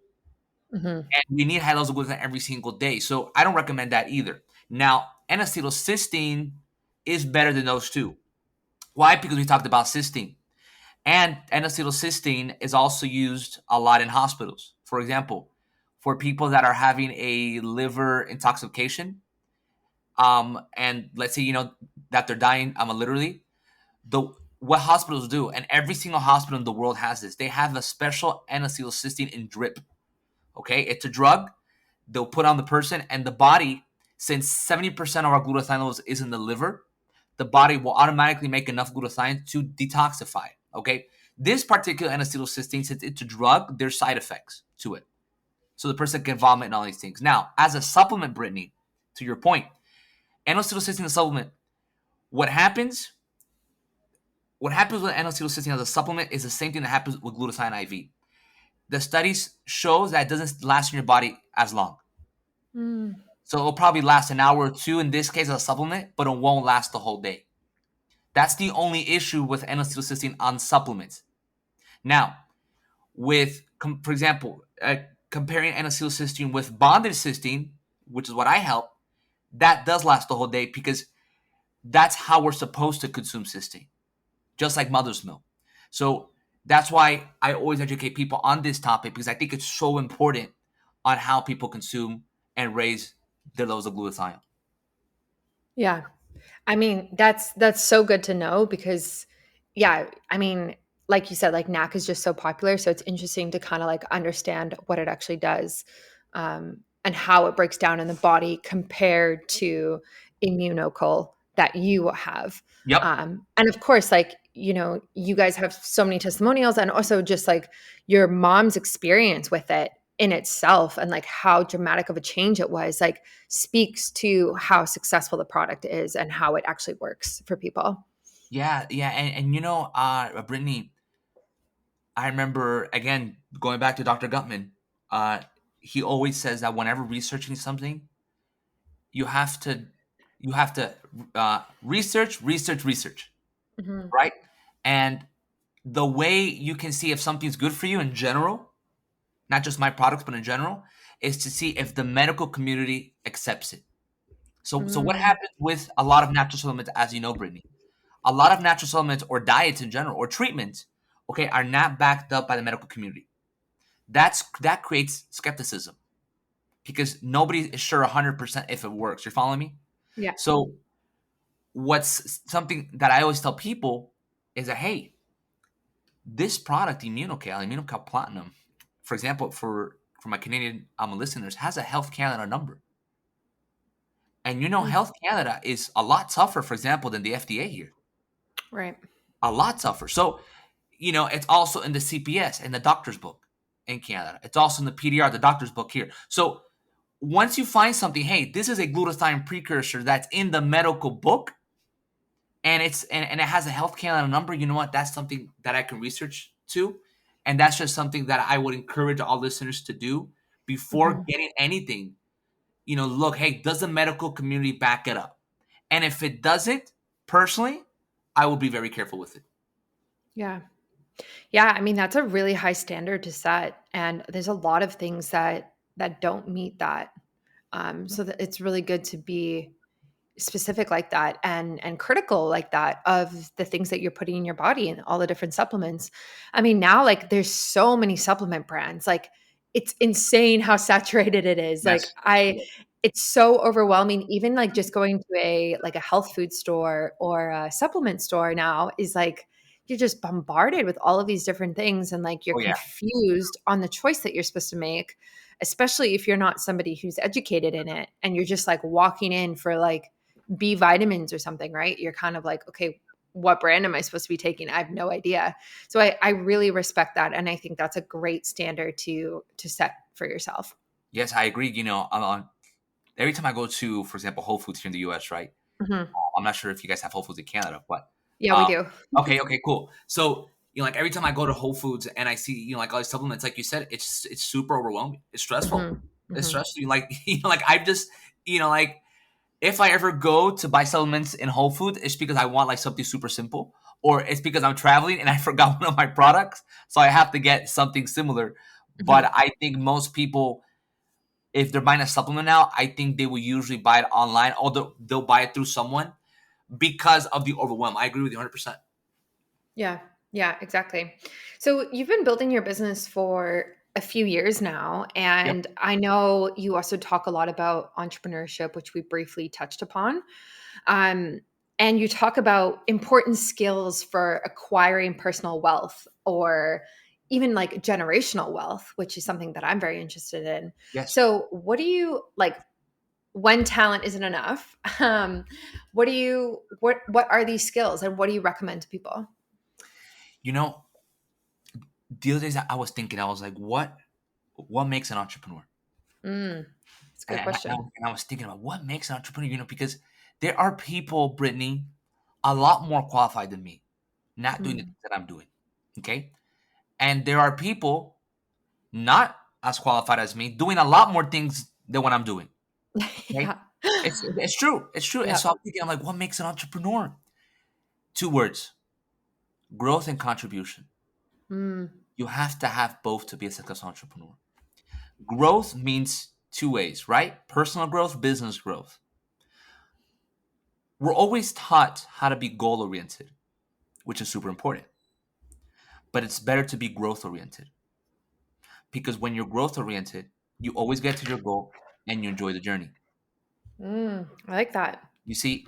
[SPEAKER 1] Mhm.
[SPEAKER 2] And we need high levels of glutathione every single day. So I don't recommend that either. Now, N-Acetyl-Cysteine is better than those two. Why? Because we talked about cysteine. And N-Acetyl-Cysteine is also used a lot in hospitals. For example, for people that are having a liver intoxication, and let's say that they're dying, literally, the what hospitals do, and every single hospital in the world has this. They have a special N-Acetyl-Cysteine in drip. Okay, it's a drug they'll put on the person, and the body, since 70% of our glutathione levels is in the liver, the body will automatically make enough glutathione to detoxify. Okay, this particular N-Acetyl-Cysteine, since it's a drug, there's side effects to it, so the person can vomit and all these things. Now, as a supplement, Brittany, to your point, N-Acetyl-Cysteine supplement, what happens? What happens with N-Acetyl-Cysteine as a supplement is the same thing that happens with glutathione IV. The studies shows that it doesn't last in your body as long.
[SPEAKER 1] Mm.
[SPEAKER 2] So it'll probably last an hour or two in this case as a supplement, but it won't last the whole day. That's the only issue with N-Acetyl-Cysteine on supplements. Now, for example, comparing N-Acetyl-Cysteine with bonded cysteine, which is what I help, that does last the whole day because that's how we're supposed to consume cysteine, just like mother's milk. So that's why I always educate people on this topic because I think it's so important on how people consume and raise their levels of glutathione.
[SPEAKER 1] Yeah. I mean, that's so good to know because yeah, I mean, like you said, like NAC is just so popular. So it's interesting to kind of like understand what it actually does and how it breaks down in the body compared to Immunocal that you have.
[SPEAKER 2] Yep.
[SPEAKER 1] And of course, like, you guys have so many testimonials and also just like your mom's experience with it in itself and like how dramatic of a change it was. Like speaks to how successful the product is and how it actually works for people.
[SPEAKER 2] Yeah, yeah, and Brittany, I remember again going back to Dr. Gutman. Uh, he always says that whenever researching something, you have to research,
[SPEAKER 1] Mhm.
[SPEAKER 2] right? And the way you can see if something's good for you in general, not just my products, but in general, is to see if the medical community accepts it. So what
[SPEAKER 1] Mm,
[SPEAKER 2] happens with a lot of natural supplements, as you know, Brittany? A lot of natural supplements or diets in general or treatments, okay, are not backed up by the medical community. That creates skepticism because nobody is sure 100% if it works. You're following me?
[SPEAKER 1] yeah.
[SPEAKER 2] So what's something that I always tell people is that hey, this product, Immunocal Platinum, for example, for my Canadian listeners, has a Health Canada number. And
[SPEAKER 1] Mm,
[SPEAKER 2] Health Canada is a lot tougher, for example, than the FDA here.
[SPEAKER 1] right.
[SPEAKER 2] A lot tougher. So, it's also in the CPS in the doctor's book in Canada. It's also in the PDR, the doctor's book here. So once you find something, hey, this is a glutathione precursor that's in the medical book, and and it has a Health Canada number. You know what? That's something that I can research too, and that's just something that I would encourage all listeners to do before
[SPEAKER 1] Mhm.
[SPEAKER 2] getting anything. Look, hey, does the medical community back it up? And if it doesn't, personally, I will be very careful with it.
[SPEAKER 1] Yeah. Yeah, I mean, that's a really high standard to set, and there's a lot of things that don't meet that. So that it's really good to be specific like that and critical like that of the things that you're putting in your body and all the different supplements. I mean, now like there's so many supplement brands. Like it's insane how saturated it is. Like
[SPEAKER 2] Yes.
[SPEAKER 1] I
[SPEAKER 2] Yeah.
[SPEAKER 1] it's so overwhelming. Even like just going to a health food store or a supplement store now is like you're just bombarded with all of these different things and like you're
[SPEAKER 2] Oh yeah.
[SPEAKER 1] confused on the choice that you're supposed to make, especially if you're not somebody who's educated in it and you're just like walking in for like B vitamins or something, right? You're kind of like, okay, what brand am I supposed to be taking? I have no idea. So I really respect that. And I think that's a great standard to set for yourself.
[SPEAKER 2] Yes, I agree. Every time I go to, for example, Whole Foods here in the U.S., right?
[SPEAKER 1] Hmm.
[SPEAKER 2] I'm not sure if you guys have Whole Foods in Canada, but
[SPEAKER 1] Yeah, we
[SPEAKER 2] uh,
[SPEAKER 1] do.
[SPEAKER 2] okay, okay, cool. So like every time I go to Whole Foods and I see like all these supplements, like you said, it's super overwhelming. It's stressful.
[SPEAKER 1] Hmm.
[SPEAKER 2] It's
[SPEAKER 1] Hmm.
[SPEAKER 2] stressful. Like like I've just like if I ever go to buy supplements in Whole Foods, it's because I want like something super simple, or it's because I'm traveling and I forgot one of my products, so I have to get something similar. But
[SPEAKER 1] Hmm.
[SPEAKER 2] I think most people, if they're buying a supplement now, I think they will usually buy it online, or they'll buy it through someone because of the overwhelm. I agree with you 100%.
[SPEAKER 1] Yeah. Yeah, exactly. So you've been building your business for a few years now.
[SPEAKER 2] Yep.
[SPEAKER 1] And I know you also talk a lot about entrepreneurship, which we briefly touched upon. Um, and you talk about important skills for acquiring personal wealth or even like generational wealth, which is something that I'm very interested in.
[SPEAKER 2] Yes.
[SPEAKER 1] So, what do you like when talent isn't enough? What do you what are these skills and what do you recommend to people?
[SPEAKER 2] You know, the other days I was thinking, I was like, what makes an entrepreneur?
[SPEAKER 1] Mm, it's a
[SPEAKER 2] And,
[SPEAKER 1] good
[SPEAKER 2] and, I,
[SPEAKER 1] question.
[SPEAKER 2] and I was thinking about what makes an entrepreneur. Because there are people, Brittany, a lot more qualified than me, not doing the
[SPEAKER 1] Mm.
[SPEAKER 2] things that I'm doing. Okay, and there are people not as qualified as me doing a lot more things than what I'm doing. Okay,
[SPEAKER 1] Yeah.
[SPEAKER 2] it's true. It's true. And
[SPEAKER 1] Yeah.
[SPEAKER 2] so I'm thinking, I'm like, what makes an entrepreneur? Two words: growth and contribution.
[SPEAKER 1] Mm.
[SPEAKER 2] You have to have both to be a successful entrepreneur. Growth means two ways, right? Personal growth, business growth. We're always taught how to be goal oriented, which is super important. But it's better to be growth oriented because when you're growth oriented, you always get to your goal and you enjoy the journey.
[SPEAKER 1] I like that.
[SPEAKER 2] You see,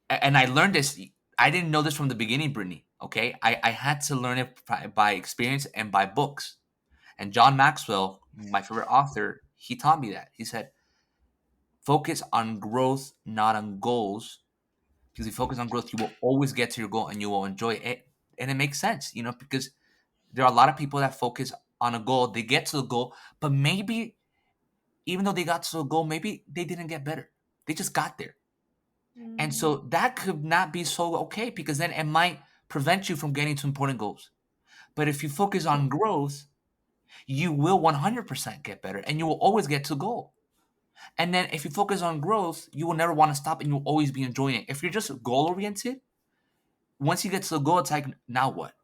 [SPEAKER 2] and I learned this. I didn't know this from the beginning, Brittany. Okay, I had to learn it by experience and by books. And John Maxwell, my favorite author, he taught me that. He said, focus on growth, not on goals. Because if you focus on growth, you will always get to your goal and you will enjoy it. And it makes sense, because there are a lot of people that focus on a goal, they get to the goal, but maybe even though they got to the goal, maybe they didn't get better. They just got there. And
[SPEAKER 1] Mm.
[SPEAKER 2] so that could not be so okay because then it might prevent you from getting to important goals. But if you focus on growth, you will 100% get better and you will always get to the goal. And then if you focus on growth, you will never want to stop and you'll always be enjoying it. If you're just goal oriented, once you get to the goal, it's like, now what?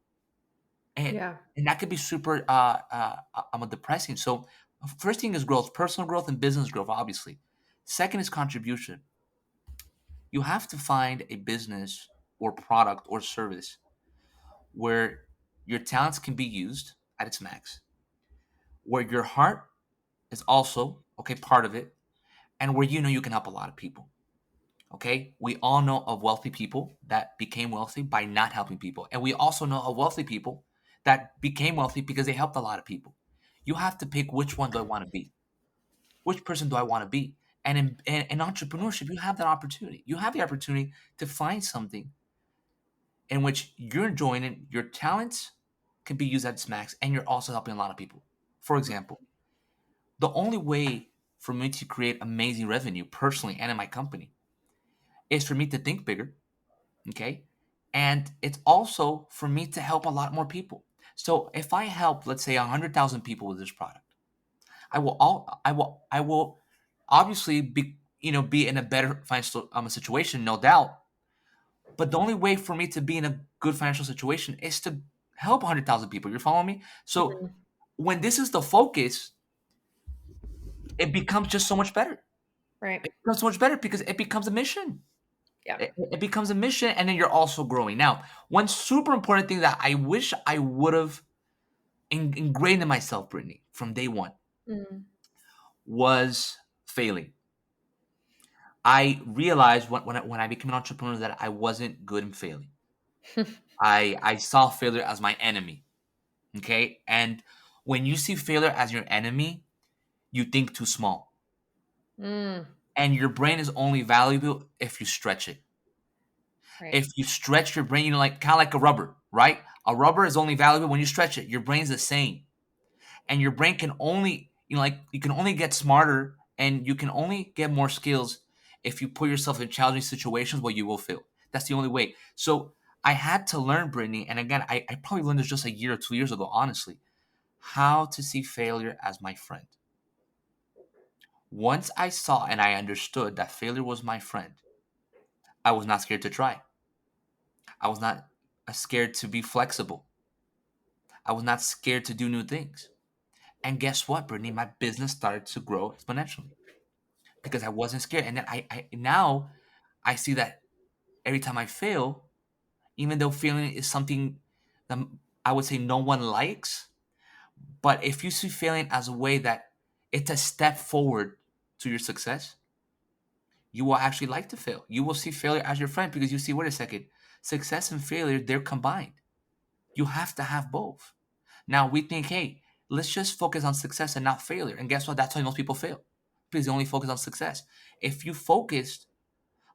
[SPEAKER 2] And
[SPEAKER 1] Yeah.
[SPEAKER 2] and that could be super depressing. So first thing is growth, personal growth and business growth, obviously. Second is contribution. You have to find a business or product or service where your talents can be used at its max, where your heart is also okay part of it, and where you can help a lot of people. Okay, we all know of wealthy people that became wealthy by not helping people, and we also know of wealthy people that became wealthy because they helped a lot of people. You have to pick which one do I want to be, which person do I want to be, and in entrepreneurship, you have that opportunity. You have the opportunity to find something in which you're enjoying it, your talents can be used at its max, and you're also helping a lot of people. For example, the only way for me to create amazing revenue personally and in my company is for me to think bigger, okay? And it's also for me to help a lot more people. So if I help, let's say, 100,000 people with this product, I will obviously be in a better financial situation, no doubt. But the only way for me to be in a good financial situation is to help 100,000 people. You're following me? So
[SPEAKER 1] Mhm.
[SPEAKER 2] when this is the focus, it becomes just so much better.
[SPEAKER 1] Right.
[SPEAKER 2] It becomes so much better because it becomes a mission.
[SPEAKER 1] Yeah.
[SPEAKER 2] It becomes a mission, and then you're also growing. Now, one super important thing that I wish I would have ingrained in myself, Brittany, from day one
[SPEAKER 1] Mm.
[SPEAKER 2] was failing. I realized when I became an entrepreneur that I wasn't good in failing. I saw failure as my enemy. Okay, and when you see failure as your enemy, you think too small,
[SPEAKER 1] Mm.
[SPEAKER 2] and your brain is only valuable if you stretch it.
[SPEAKER 1] Right.
[SPEAKER 2] If you stretch your brain, like kind of like a rubber, right? A rubber is only valuable when you stretch it. Your brain's the same, and your brain can only, like you can only get smarter and you can only get more skills if you put yourself in challenging situations where you will fail. That's the only way. So I had to learn, Brittany, and again, I probably learned this just a year or 2 years ago, honestly, how to see failure as my friend. Once I saw and I understood that failure was my friend, I was not scared to try. I was not scared to be flexible. I was not scared to do new things. And guess what, Brittany? My business started to grow exponentially because I wasn't scared. And then I now I see that every time I fail, even though failing is something that I would say no one likes, but if you see failing as a way that it's a step forward to your success, you will actually like to fail. You will see failure as your friend because you see, wait a second, success and failure, they're combined. You have to have both. Now we think, hey, let's just focus on success and not failure. And guess what? That's why most people fail because they only focus on success. If you focused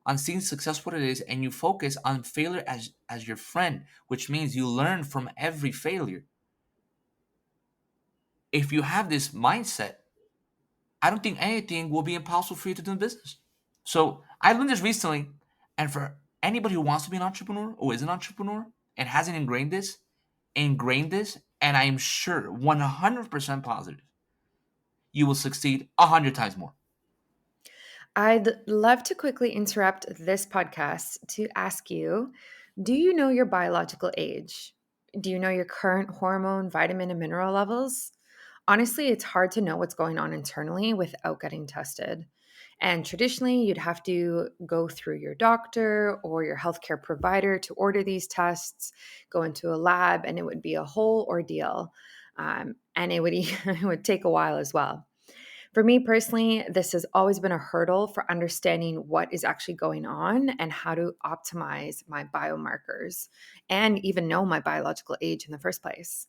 [SPEAKER 2] on seeing success what it is and you focus on failure as your friend, which means you learn from every failure. If you have this mindset, I don't think anything will be impossible for you to do in business. So I learned this recently, and for anybody who wants to be an entrepreneur or is an entrepreneur and hasn't ingrained this, and I am sure 100% positive, you will succeed 100 times more.
[SPEAKER 1] I'd love to quickly interrupt this podcast to ask you, do you know your biological age? Do you know your current hormone, vitamin, and mineral levels? Honestly, it's hard to know what's going on internally without getting tested. And traditionally, you'd have to go through your doctor or your healthcare provider to order these tests, go into a lab, and it would be a whole ordeal. And it would, it would take a while as well. For me personally, this has always been a hurdle for understanding what is actually going on and how to optimize my biomarkers and even know my biological age in the first place.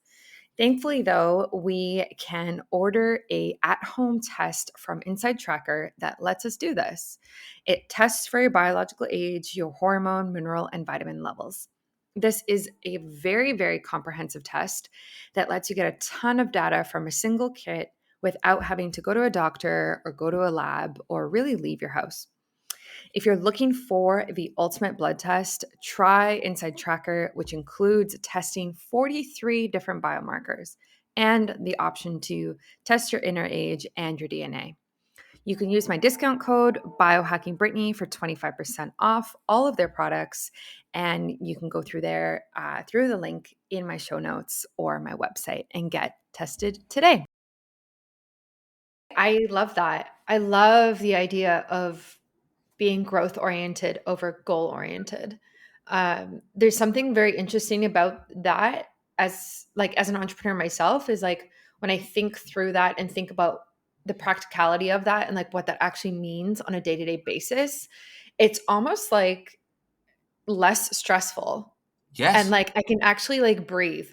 [SPEAKER 1] Thankfully, though, we can order a at-home test from Inside Tracker that lets us do this. It tests for your biological age, your hormone, mineral, and vitamin levels. This is a very, very comprehensive test that lets you get a ton of data from a single kit without having to go to a doctor or go to a lab or really leave your house. If you're looking for the ultimate blood test, try Inside Tracker, which includes testing 43 different biomarkers and the option to test your inner age and your DNA. You can use my discount code BiohackingBrittany for 25% off all of their products, and you can go through there through the link in my show notes or my website and get tested today. I love that. I love the idea of being growth oriented over goal oriented. There's something very interesting about that as an entrepreneur myself is like when I think through that and think about the practicality of that and like what that actually means on a day-to-day basis, it's almost like less stressful and
[SPEAKER 2] Yes.
[SPEAKER 1] like I can actually like breathe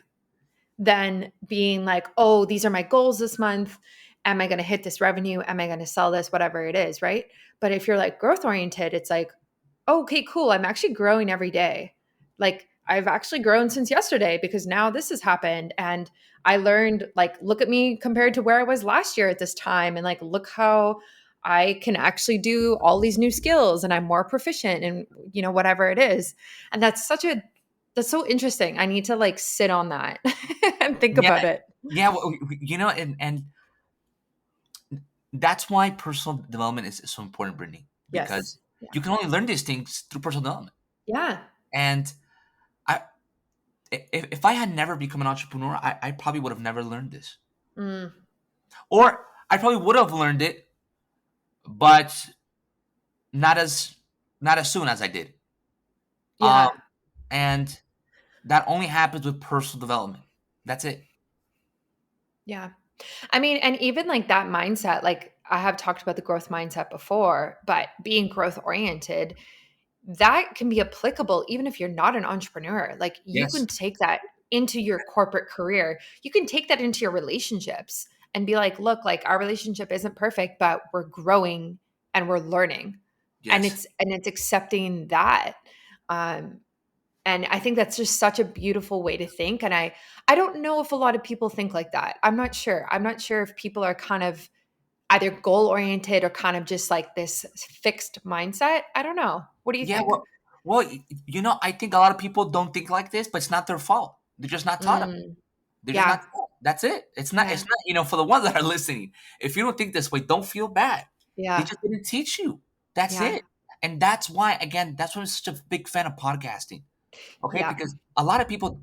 [SPEAKER 1] than being like, oh, these are my goals this month. Am I going to hit this revenue? Am I going to sell this? Whatever it is, right? But if you're like growth oriented, it's like, oh, okay, cool. I'm actually growing every day. Like I've actually grown since yesterday because now this has happened. And I learned, like, look at me compared to where I was last year at this time. And like, look how I can actually do all these new skills and I'm more proficient in, whatever it is. And that's so interesting. I need to like sit on that and think
[SPEAKER 2] Yeah.
[SPEAKER 1] about it.
[SPEAKER 2] Yeah. Well, and that's why personal development is so important, Brittany,
[SPEAKER 1] Yes.
[SPEAKER 2] because
[SPEAKER 1] Yeah.
[SPEAKER 2] you can only learn these things through personal development.
[SPEAKER 1] Yeah.
[SPEAKER 2] And I, if I had never become an entrepreneur, I probably would have never learned this,
[SPEAKER 1] Mm,
[SPEAKER 2] or I probably would have learned it, but not as not as soon as I did. Um,
[SPEAKER 1] Yeah.
[SPEAKER 2] and that only happens with personal development. That's it.
[SPEAKER 1] Yeah. I mean, and even like that mindset, like I have talked about the growth mindset before, but being growth oriented, that can be applicable even if you're not an entrepreneur. Like you
[SPEAKER 2] Yes.
[SPEAKER 1] can take that into your corporate career. You can take that into your relationships and be like, look, like our relationship isn't perfect, but we're growing and we're learning.
[SPEAKER 2] Yes.
[SPEAKER 1] And it's accepting that. Um, and I think that's just such a beautiful way to think. And I don't know if a lot of people think like that. I'm not sure. I'm not sure if people are kind of either goal oriented or kind of just like this fixed mindset. I don't know. What do you
[SPEAKER 2] Yeah.
[SPEAKER 1] think?
[SPEAKER 2] I think a lot of people don't think like this, but it's not their fault. They're just not taught.
[SPEAKER 1] Mm,
[SPEAKER 2] They're just not
[SPEAKER 1] yeah.
[SPEAKER 2] taught. That's it. It's not. It's
[SPEAKER 1] Yeah.
[SPEAKER 2] not. For the ones that are listening, if you don't think this way, don't feel bad. They
[SPEAKER 1] Yeah.
[SPEAKER 2] just didn't teach you. That's
[SPEAKER 1] Yeah.
[SPEAKER 2] it. And that's why, again, that's why I'm such a big fan of podcasting. Okay,
[SPEAKER 1] Yeah.
[SPEAKER 2] because a lot of people,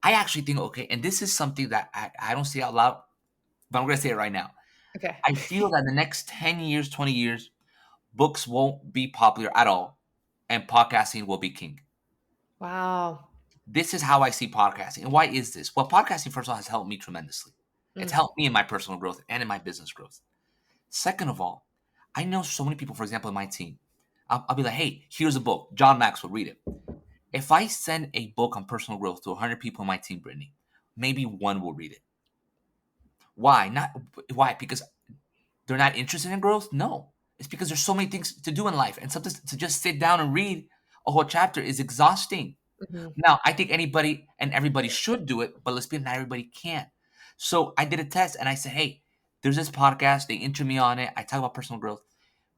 [SPEAKER 2] I actually think, okay, and this is something that I don't say out loud, but I'm going to say it right now.
[SPEAKER 1] Okay.
[SPEAKER 2] I feel that the next 10 years, 20 years, books won't be popular at all, and podcasting will be king.
[SPEAKER 1] Wow.
[SPEAKER 2] This is how I see podcasting. And why is this? Well, podcasting, first of all, has helped me tremendously. It's
[SPEAKER 1] Mm,
[SPEAKER 2] helped me in my personal growth and in my business growth. Second of all, I know so many people, for example, in my team. I'll be like, hey, here's a book. John Maxwell, read it. If I send a book on personal growth to 100 people in my team, Brittany, maybe one will read it. Why? Not why? Because they're not interested in growth? No. It's because there's so many things to do in life. And sometimes to just sit down and read a whole chapter is exhausting.
[SPEAKER 1] mhm.
[SPEAKER 2] Now, I think anybody and everybody should do it, but let's be honest, not everybody can. So I did a test and I said, hey, there's this podcast. They interview me on it. I talk about personal growth.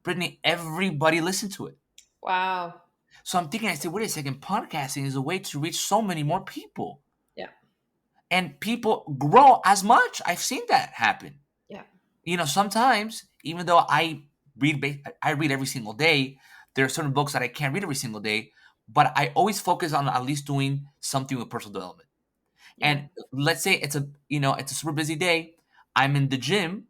[SPEAKER 2] Brittany, everybody listened to it.
[SPEAKER 1] Wow.
[SPEAKER 2] So I'm thinking, I said, wait a second, podcasting is a way to reach so many more people.
[SPEAKER 1] Yeah.
[SPEAKER 2] And people grow as much. I've seen that happen.
[SPEAKER 1] Yeah.
[SPEAKER 2] Sometimes, even though I read every single day, there are certain books that I can't read every single day, but I always focus on at least doing something with personal development.
[SPEAKER 1] Yeah.
[SPEAKER 2] And let's say it's a super busy day. I'm in the gym,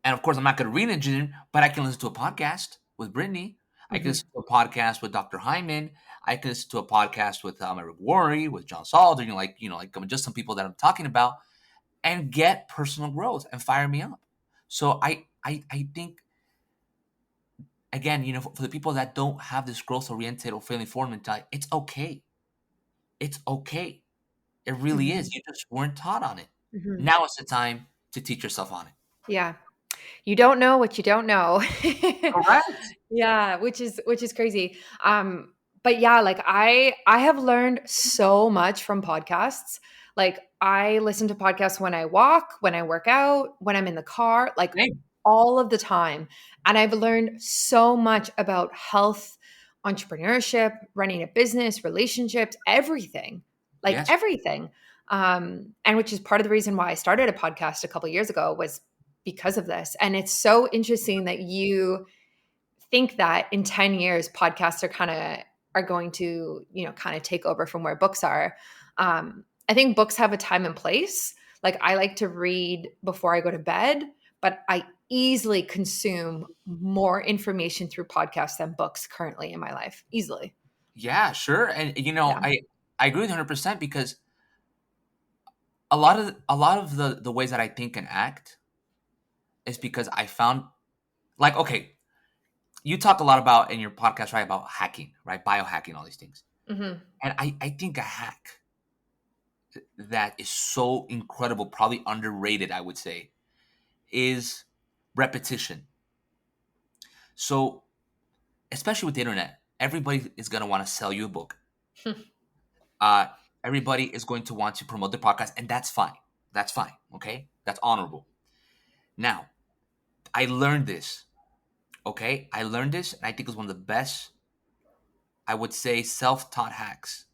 [SPEAKER 2] and of course I'm not going to read in the gym, but I can listen to a podcast with Brittany. I can
[SPEAKER 1] Mhm.
[SPEAKER 2] listen to a podcast with Dr. Hyman. I can listen to a podcast with Eric Worre, with John Salter, just some people that I'm talking about, and get personal growth and fire me up. So I think, again, for the people that don't have this growth oriented or failing forward mentality, it's okay. It's okay. It really
[SPEAKER 1] Mhm.
[SPEAKER 2] is. You just weren't taught on it.
[SPEAKER 1] Mhm.
[SPEAKER 2] Now is the time to teach yourself on it.
[SPEAKER 1] Yeah. You don't know what you don't know.
[SPEAKER 2] Correct.
[SPEAKER 1] Yeah, which is crazy. But yeah, like I have learned so much from podcasts. Like I listen to podcasts when I walk, when I work out, when I'm in the car, like
[SPEAKER 2] Same.
[SPEAKER 1] all of the time. And I've learned so much about health, entrepreneurship, running a business, relationships, everything. Like
[SPEAKER 2] Yes.
[SPEAKER 1] everything. And which is part of the reason why I started a podcast a couple years ago was because of this. And it's so interesting that you think that in 10 years podcasts are going to, kind of take over from where books are. I think books have a time and place. Like I like to read before I go to bed, but I easily consume more information through podcasts than books currently in my life. Easily.
[SPEAKER 2] Yeah, sure. And
[SPEAKER 1] Yeah.
[SPEAKER 2] I agree with 100% because a lot of the ways that I think and act is because I found, like, okay, you talk a lot about in your podcast, right, about hacking, right? Biohacking, all these things.
[SPEAKER 1] Hmm.
[SPEAKER 2] And I think a hack that is so incredible, probably underrated, I would say, is repetition. So, especially with the internet, everybody is going to want to sell you a book. Uh, Everybody is going to want to promote their podcast, and that's fine. That's fine. Okay, that's honorable. Now, I learned this. Okay, I learned this, and I think it's one of the best, I would say, self-taught hacks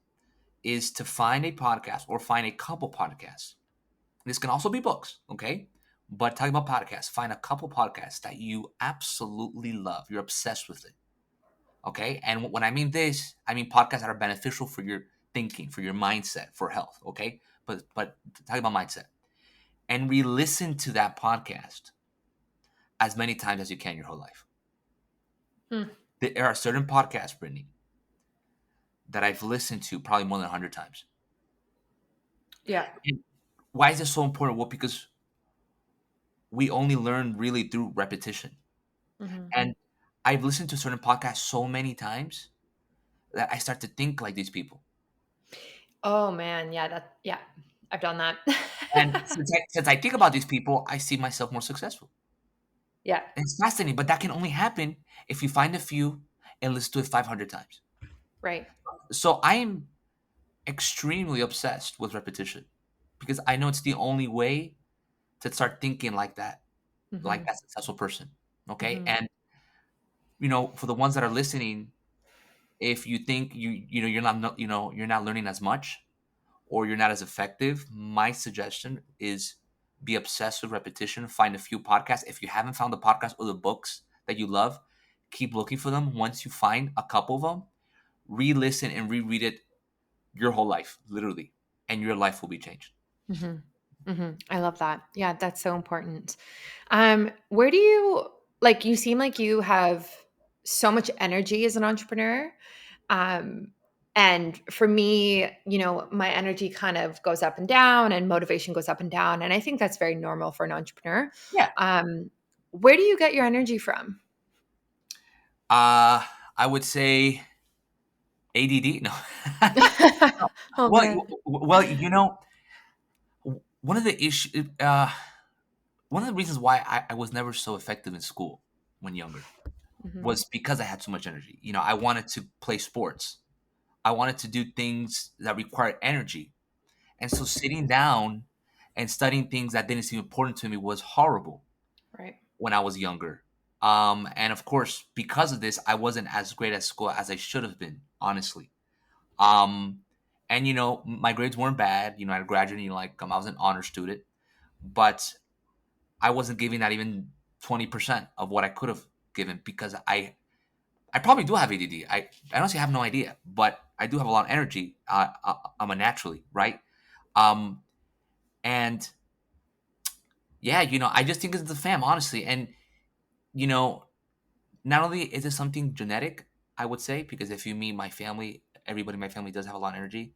[SPEAKER 2] is to find a podcast or find a couple podcasts. This can also be books, okay? But talking about podcasts, find a couple podcasts that you absolutely love. You're obsessed with it, okay? And when I mean this, I mean podcasts that are beneficial for your thinking, for your mindset, for health, okay? But talking about mindset, and re-listen to that podcast as many times as you can your whole life.
[SPEAKER 1] Hmm.
[SPEAKER 2] There are certain podcasts, Brittany. that I've listened to probably more than 100 times.
[SPEAKER 1] Yeah.
[SPEAKER 2] And why is this so important? Well, because we only learn really through repetition.
[SPEAKER 1] Hmm.
[SPEAKER 2] And I've listened to certain podcasts so many times that I start to think like these people.
[SPEAKER 1] Oh man, yeah, yeah, I've done that.
[SPEAKER 2] And since I think about these people, I see myself more successful.
[SPEAKER 1] Yeah,
[SPEAKER 2] And it's fascinating, but that can only happen if you find a few and listen to it 500 times.
[SPEAKER 1] right.
[SPEAKER 2] So I am extremely obsessed with repetition because I know it's the only way to start thinking like
[SPEAKER 1] Hmm.
[SPEAKER 2] that successful person. Okay.
[SPEAKER 1] Hmm.
[SPEAKER 2] And, for the ones that are listening, if you think you're not learning as much or you're not as effective, my suggestion is be obsessed with repetition. Find a few podcasts. If you haven't found the podcast or the books that you love, keep looking for them. Once you find a couple of them, re-listen and reread it your whole life, literally, and your life will be changed.
[SPEAKER 1] Hmm. Hmm. I love that. Yeah, that's so important. Where do you like? You seem like you have so much energy as an entrepreneur. Um, and for me, my energy kind of goes up and down, and motivation goes up and down, and I think that's very normal for an entrepreneur.
[SPEAKER 2] Yeah.
[SPEAKER 1] Um, where do you get your energy from?
[SPEAKER 2] I would say ADD. No.
[SPEAKER 1] Oh
[SPEAKER 2] well,
[SPEAKER 1] man.
[SPEAKER 2] well, one of the issue, one of the reasons why I was never so effective in school when younger
[SPEAKER 1] Hmm.
[SPEAKER 2] was because I had too much energy. I wanted to play sports. I wanted to do things that required energy. And so sitting down and studying things that didn't seem important to me was horrible
[SPEAKER 1] Right.
[SPEAKER 2] when I was younger. And of course, because of this, I wasn't as great at school as I should have been, honestly. Um, and my grades weren't bad. I graduated, I was an honor student, but I wasn't giving that even 20% of what I could have given because I probably do have ADD. I honestly have no idea, but I do have a lot of energy. I'm a naturally, right? Um, and yeah, I just think it's the fam, honestly. And you know, not only is it something genetic, I would say, because if you meet my family, everybody in my family does have a lot of energy.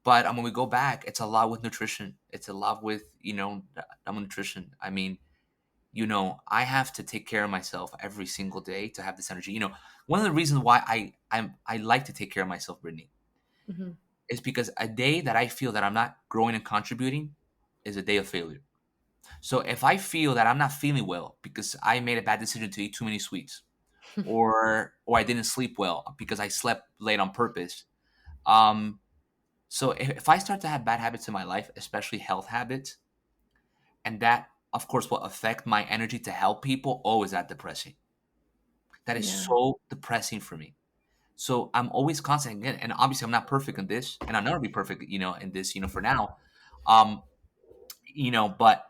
[SPEAKER 2] But when we go back, it's a lot with nutrition. It's a lot with nutrition. I mean, I have to take care of myself every single day to have this energy. One of the reasons why I like to take care of myself, Brittany,
[SPEAKER 1] Hmm.
[SPEAKER 2] is because a day that I feel that I'm not growing and contributing is a day of failure. So if I feel that I'm not feeling well because I made a bad decision to eat too many sweets, or I didn't sleep well because I slept late on purpose, um, so if I start to have bad habits in my life, especially health habits, and that of course will affect my energy to help people, oh, is that depressing? That is
[SPEAKER 1] Yeah.
[SPEAKER 2] so depressing for me. So I'm always constant again, and obviously I'm not perfect in this, and I'll never be perfect, in this, for now. Um, but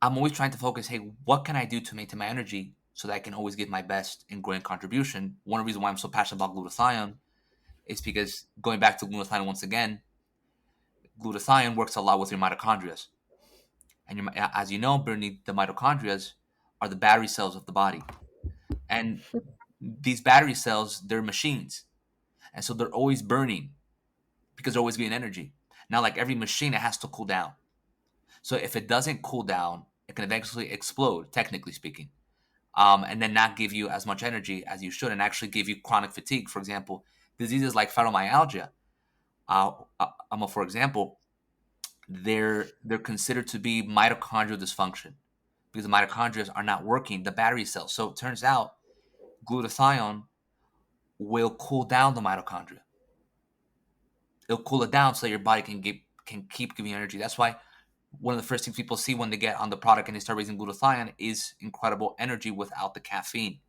[SPEAKER 2] I'm always trying to focus, hey, what can I do to maintain my energy so that I can always give my best in growing contribution? One of the reasons why I'm so passionate about glutathione is because going back to glutathione once again, glutathione works a lot with your mitochondria. And as you know, Bernie, the mitochondria are the battery cells of the body. And these battery cells, they're machines. And so they're always burning because they're always getting energy. Now, like every machine, it has to cool down. So if it doesn't cool down, it can eventually explode, technically speaking, and then not give you as much energy as you should, and actually give you chronic fatigue. For example, diseases like fibromyalgia, for example, they're considered to be mitochondrial dysfunction because the mitochondria are not working, the battery cells. So it turns out glutathione will cool down the mitochondria. It'll cool it down so that your body can keep giving you energy. That's why one of the first things people see when they get on the product and they start raising glutathione is incredible energy without the caffeine.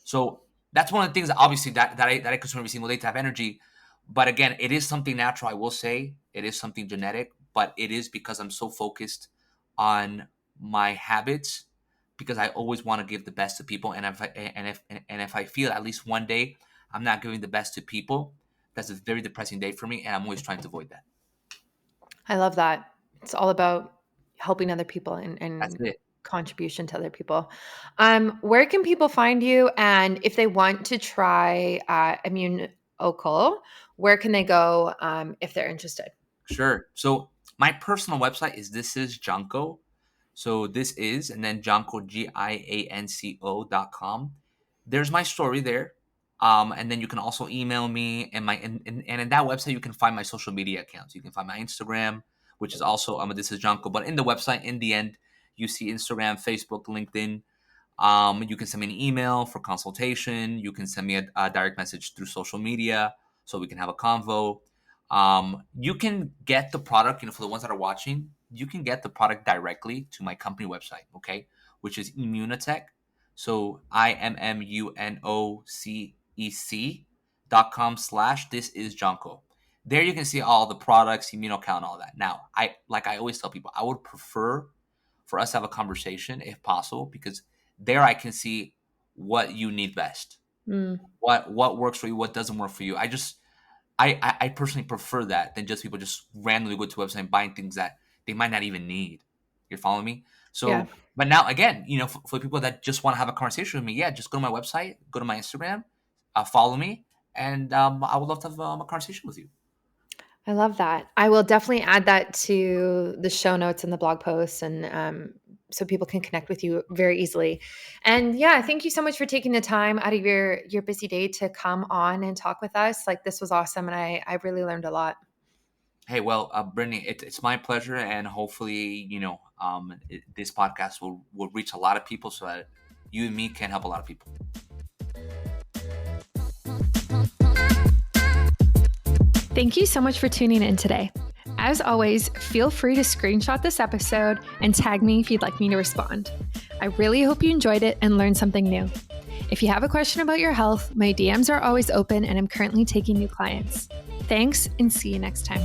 [SPEAKER 2] So that's one of the things that obviously that I consume every single day to have energy. But again, it is something natural. I will say it is something genetic, but it is because I'm so focused on my habits because I always want to give the best to people. And if I feel at least one day I'm not giving the best to people, that's a very depressing day for me, and I'm always trying to avoid that.
[SPEAKER 1] I love that. It's all about helping other people
[SPEAKER 2] That's
[SPEAKER 1] and
[SPEAKER 2] it.
[SPEAKER 1] contribution to other people. Where can people find you? And if they want to try where can they go if they're interested?
[SPEAKER 2] Sure. So my personal website is This Is Janko. So this is, and then Janko, GIANCO.com. There's my story there. And then you can also email me, and in that website you can find my social media accounts. You can find my Instagram, which is also This Is Janko. But in the website, in the end, you see Instagram, Facebook, LinkedIn. You can send me an email for consultation. You can send me a direct message through social media so we can have a convo. You can get the product, for the ones that are watching, you can get the product directly to my company website, okay, which is Immunotech. So IMMUNOCEC.com/ this is Junko. There you can see all the products, Immunocal, and all that. Now, I always tell people, I would prefer for us to have a conversation if possible, because there I can see what you need best,
[SPEAKER 1] Mm,
[SPEAKER 2] what works for you, what doesn't work for you. I personally prefer that than just people just randomly go to a website and buying things that they might not even need. You're following me?
[SPEAKER 1] yeah.
[SPEAKER 2] So, but now again, for people that just want to have a conversation with me, yeah, just go to my website, go to my Instagram, follow me, and I would love to have a conversation with you.
[SPEAKER 1] I love that. I will definitely add that to the show notes and the blog posts, and so people can connect with you very easily. And yeah, thank you so much for taking the time out of your busy day to come on and talk with us. Like, this was awesome, and I really learned a lot.
[SPEAKER 2] Hey, well, Brittany, it's my pleasure, and hopefully, this podcast will reach a lot of people so that you and me can help a lot of people.
[SPEAKER 1] Thank you so much for tuning in today. As always, feel free to screenshot this episode and tag me if you'd like me to respond. I really hope you enjoyed it and learned something new. If you have a question about your health, my DMs are always open and I'm currently taking new clients. Thanks, and see you next time.